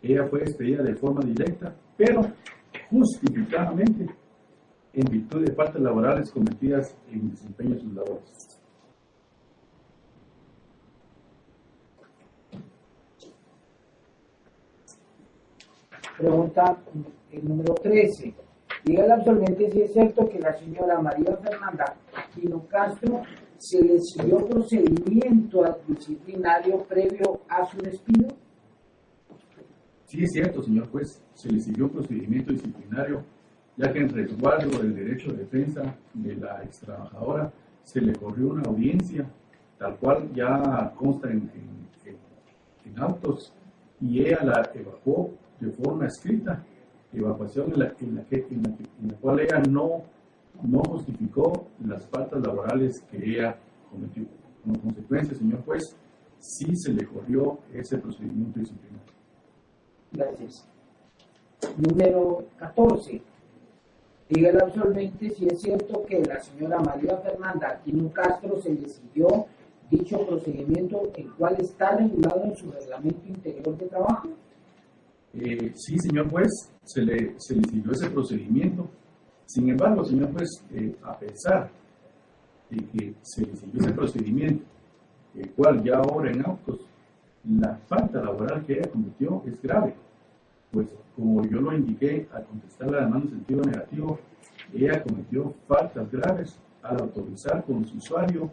Ella fue despedida de forma directa, pero justificadamente en virtud de faltas laborales cometidas en el desempeño de sus labores. Pregunta el número 13. Diga al absolvente si es cierto que la señora María Fernanda Aquino Castro se le siguió procedimiento disciplinario previo a su despido. Sí es cierto, señor juez, se le siguió procedimiento disciplinario, ya que en resguardo del derecho de defensa de la extrabajadora se le corrió una audiencia, tal cual ya consta en autos, y ella la evacuó de forma escrita, evacuación en la cual ella no justificó las faltas laborales que ella cometió. Como consecuencia, señor juez, sí se le corrió ese procedimiento disciplinario. Gracias. Número 14. Diga al absolvente si es cierto que la señora María Fernanda Aquino Castro se le siguió dicho procedimiento, el cual está regulado en su reglamento interior de trabajo. Sí, señor juez, se le siguió ese procedimiento. Sin embargo, señor juez, a pesar de que se le siguió ese procedimiento, el cual ya ahora en autos, la falta laboral que ella cometió es grave, pues como yo lo indiqué al contestar la demanda en sentido negativo, ella cometió faltas graves al autorizar con su usuario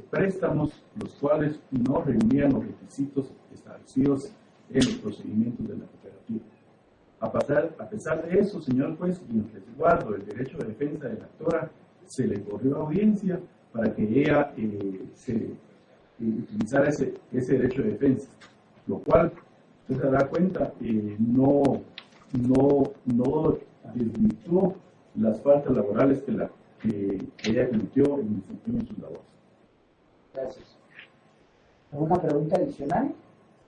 préstamos los cuales no reunían los requisitos establecidos en los procedimientos de la cooperativa. A pesar de eso, señor juez, y en resguardo del derecho de defensa de la actora, se le corrió audiencia para que ella utilizara ese derecho de defensa, lo cual, usted se dará cuenta, no desvirtuó las faltas laborales que ella cometió en el desempeño de sus labores. Gracias. ¿Alguna pregunta adicional?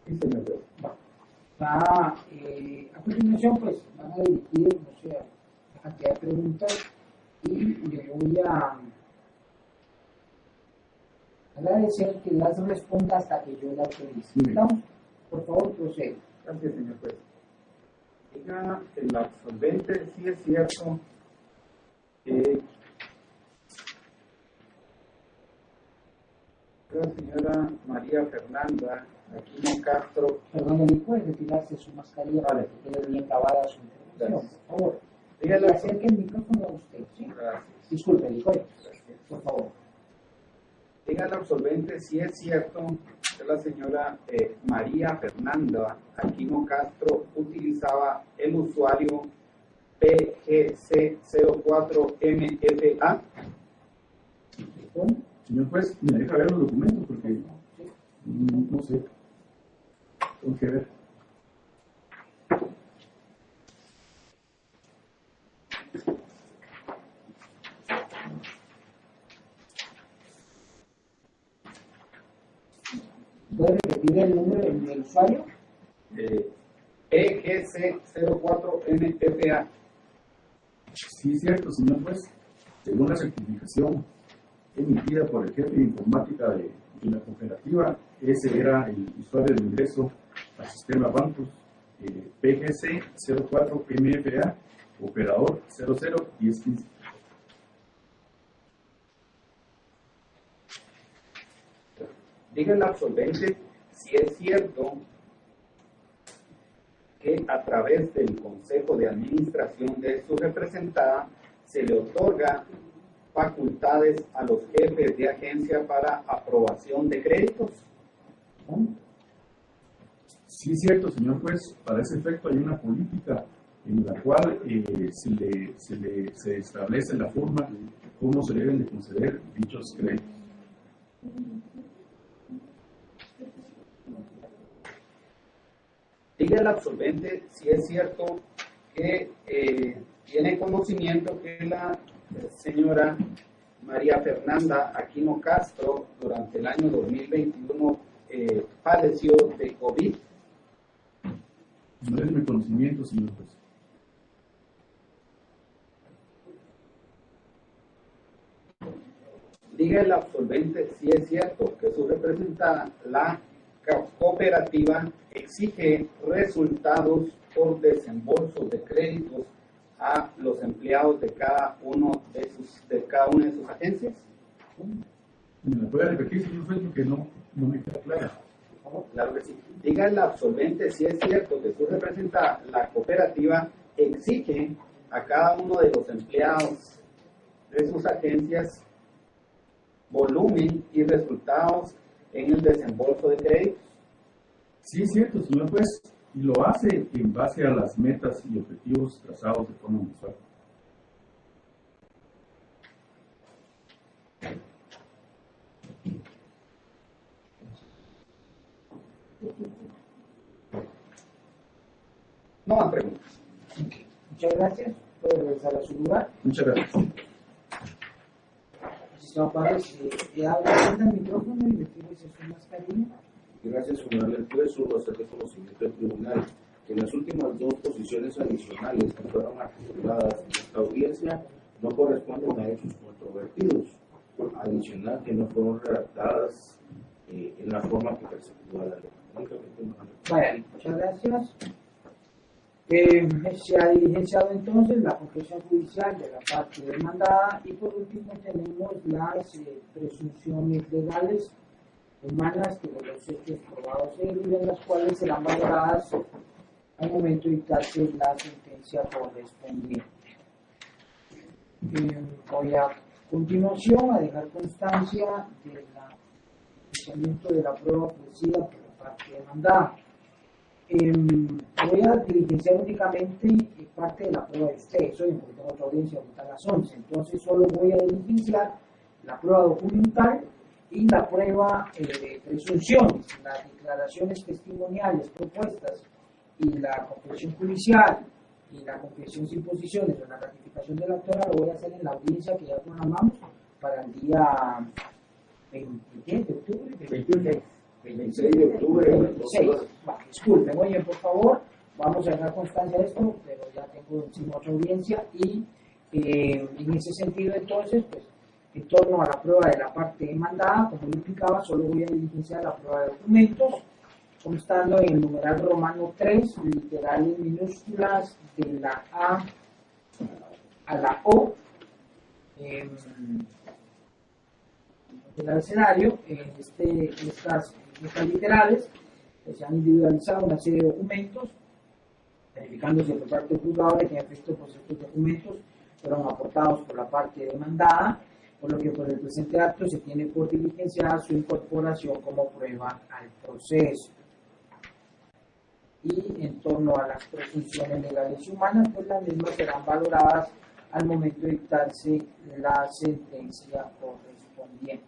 Sí, señor juez. A continuación, pues, van a dirigir, no sé, la cantidad de preguntas y le voy a agradecer que las responda hasta que yo la autorice. ¿Estamos? Por favor, procede. Gracias, señor juez. Diga el absolvente si es cierto que la señora María Fernanda Aquino Castro. Perdón, ¿le puede retirarse su mascarilla para que quede bien grabada su intervención? Por favor. Dígale. Acerque el micrófono a usted, ¿sí? Gracias. Disculpe, Licoy. Gracias. Por favor. Diga al absolvente si es cierto que la señora María Fernanda Aquino Castro utilizaba el usuario PGC04MFA. Señor juez, me deja ver los documentos porque no sé. Tengo que ver. ¿Puede repetir el número del usuario? PGC04MFA. Sí, es cierto, señor juez. Según la certificación emitida por el jefe de informática de la cooperativa, ese era el usuario de ingreso al sistema bancos PGC 04 MFA, operador 001015. Diga el absolvente si es cierto que a través del Consejo de Administración de su representada se le otorga facultades a los jefes de agencia para aprobación de créditos. Sí, es cierto, señor juez. Para ese efecto hay una política en la cual se establece la forma cómo se deben de conceder dichos créditos. Diga el absolvente si es cierto que tiene conocimiento que la señora María Fernanda Aquino Castro durante el año 2021 padeció de COVID. No es mi conocimiento, señor juez. Diga el absolvente si es cierto que su representada, la cooperativa, exige resultados por desembolso de créditos a los empleados de cada una de sus agencias. ¿Me la puede repetir, señor juez? Porque no me queda claro. Claro que sí. Diga el absolvente si es cierto que su representada, la cooperativa, exige a cada uno de los empleados de sus agencias volumen y resultados en el desembolso de créditos. Sí, es cierto, señor juez, y lo hace en base a las metas y objetivos trazados de forma mensual. No más preguntas. Muchas gracias. Puede regresar a su lugar. Muchas gracias. Sistema Párez, habla el micrófono y retírese su mascarilla. Gracias, honorable juez. Solo hacer de conocimiento del tribunal que en las últimas dos posiciones adicionales que fueron articuladas en esta audiencia no corresponden a hechos controvertidos. Adicional, que no fueron redactadas en la forma que presentó la ley. Vaya, muchas gracias. Se ha diligenciado entonces la confesión judicial de la parte demandada y por último tenemos las presunciones legales humanas que de los hechos probados en las cuales serán valoradas al momento de dictarse la sentencia correspondiente. Voy a continuación a dejar constancia del procesamiento de la prueba ofrecida por la parte demandada. Voy a diligenciar únicamente parte de la prueba de ustedes. Hoy tengo otra audiencia ahorita a las 11, entonces solo voy a diligenciar la prueba documental y la prueba de presunciones, las declaraciones testimoniales propuestas y la confesión judicial y la confesión sin posiciones o la ratificación de la autora lo voy a hacer en la audiencia que ya programamos para el día 26 de octubre. 26 de octubre. 26. Disculpe, muy bien, por favor, vamos a dejar constancia de esto, pero ya tengo encima otra audiencia y en ese sentido entonces, pues, en torno a la prueba de la parte demandada, como yo indicaba, solo voy a diligenciar la prueba de documentos, constando en el numeral romano 3, literales minúsculas de la A a la O, del abecedario, en estas literales, se han individualizado una serie de documentos, verificándose por parte del juzgado de que en efecto pues, estos documentos fueron aportados por la parte demandada, por lo que por el presente acto se tiene por diligenciada su incorporación como prueba al proceso. Y en torno a las presunciones legales y humanas, pues las mismas serán valoradas al momento de dictarse la sentencia correspondiente.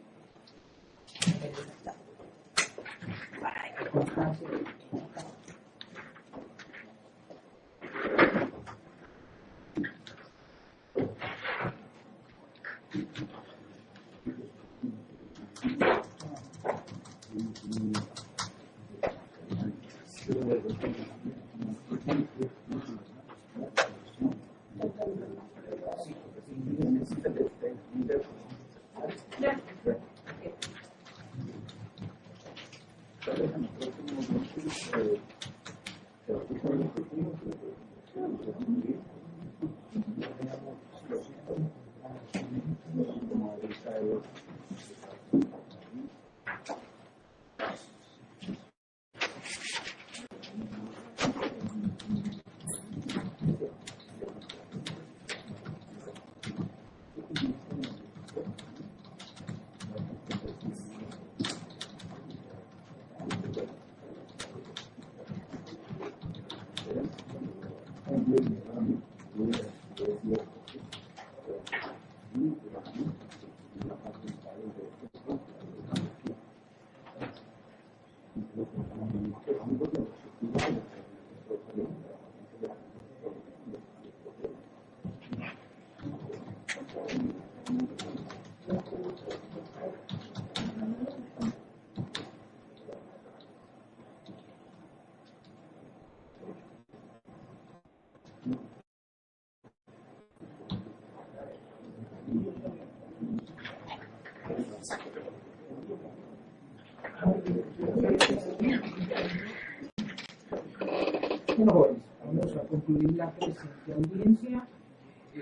Bueno, jóvenes, vamos a concluir la presente audiencia.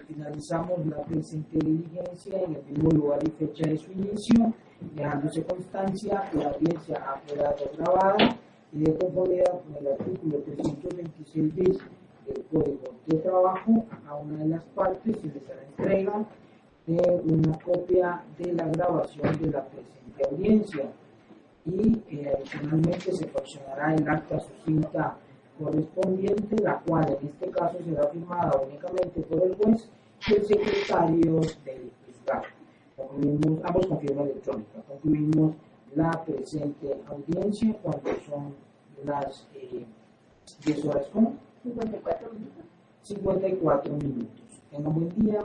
Finalizamos la presente diligencia en el mismo lugar y fecha de su inicio, dejándose constancia que la audiencia ha quedado grabada y de conformidad con el artículo 326 bis del Código de Trabajo, a cada una de las partes se les hará entrega de una copia de la grabación de la presente audiencia y adicionalmente se fraccionará el acta sucinta correspondiente, la cual en este caso será firmada únicamente por el juez y el secretario del juzgado. Concluimos, ambos con firma electrónica. Concluimos la presente audiencia cuando son las 10 horas con 54 minutos. Tengan buen día.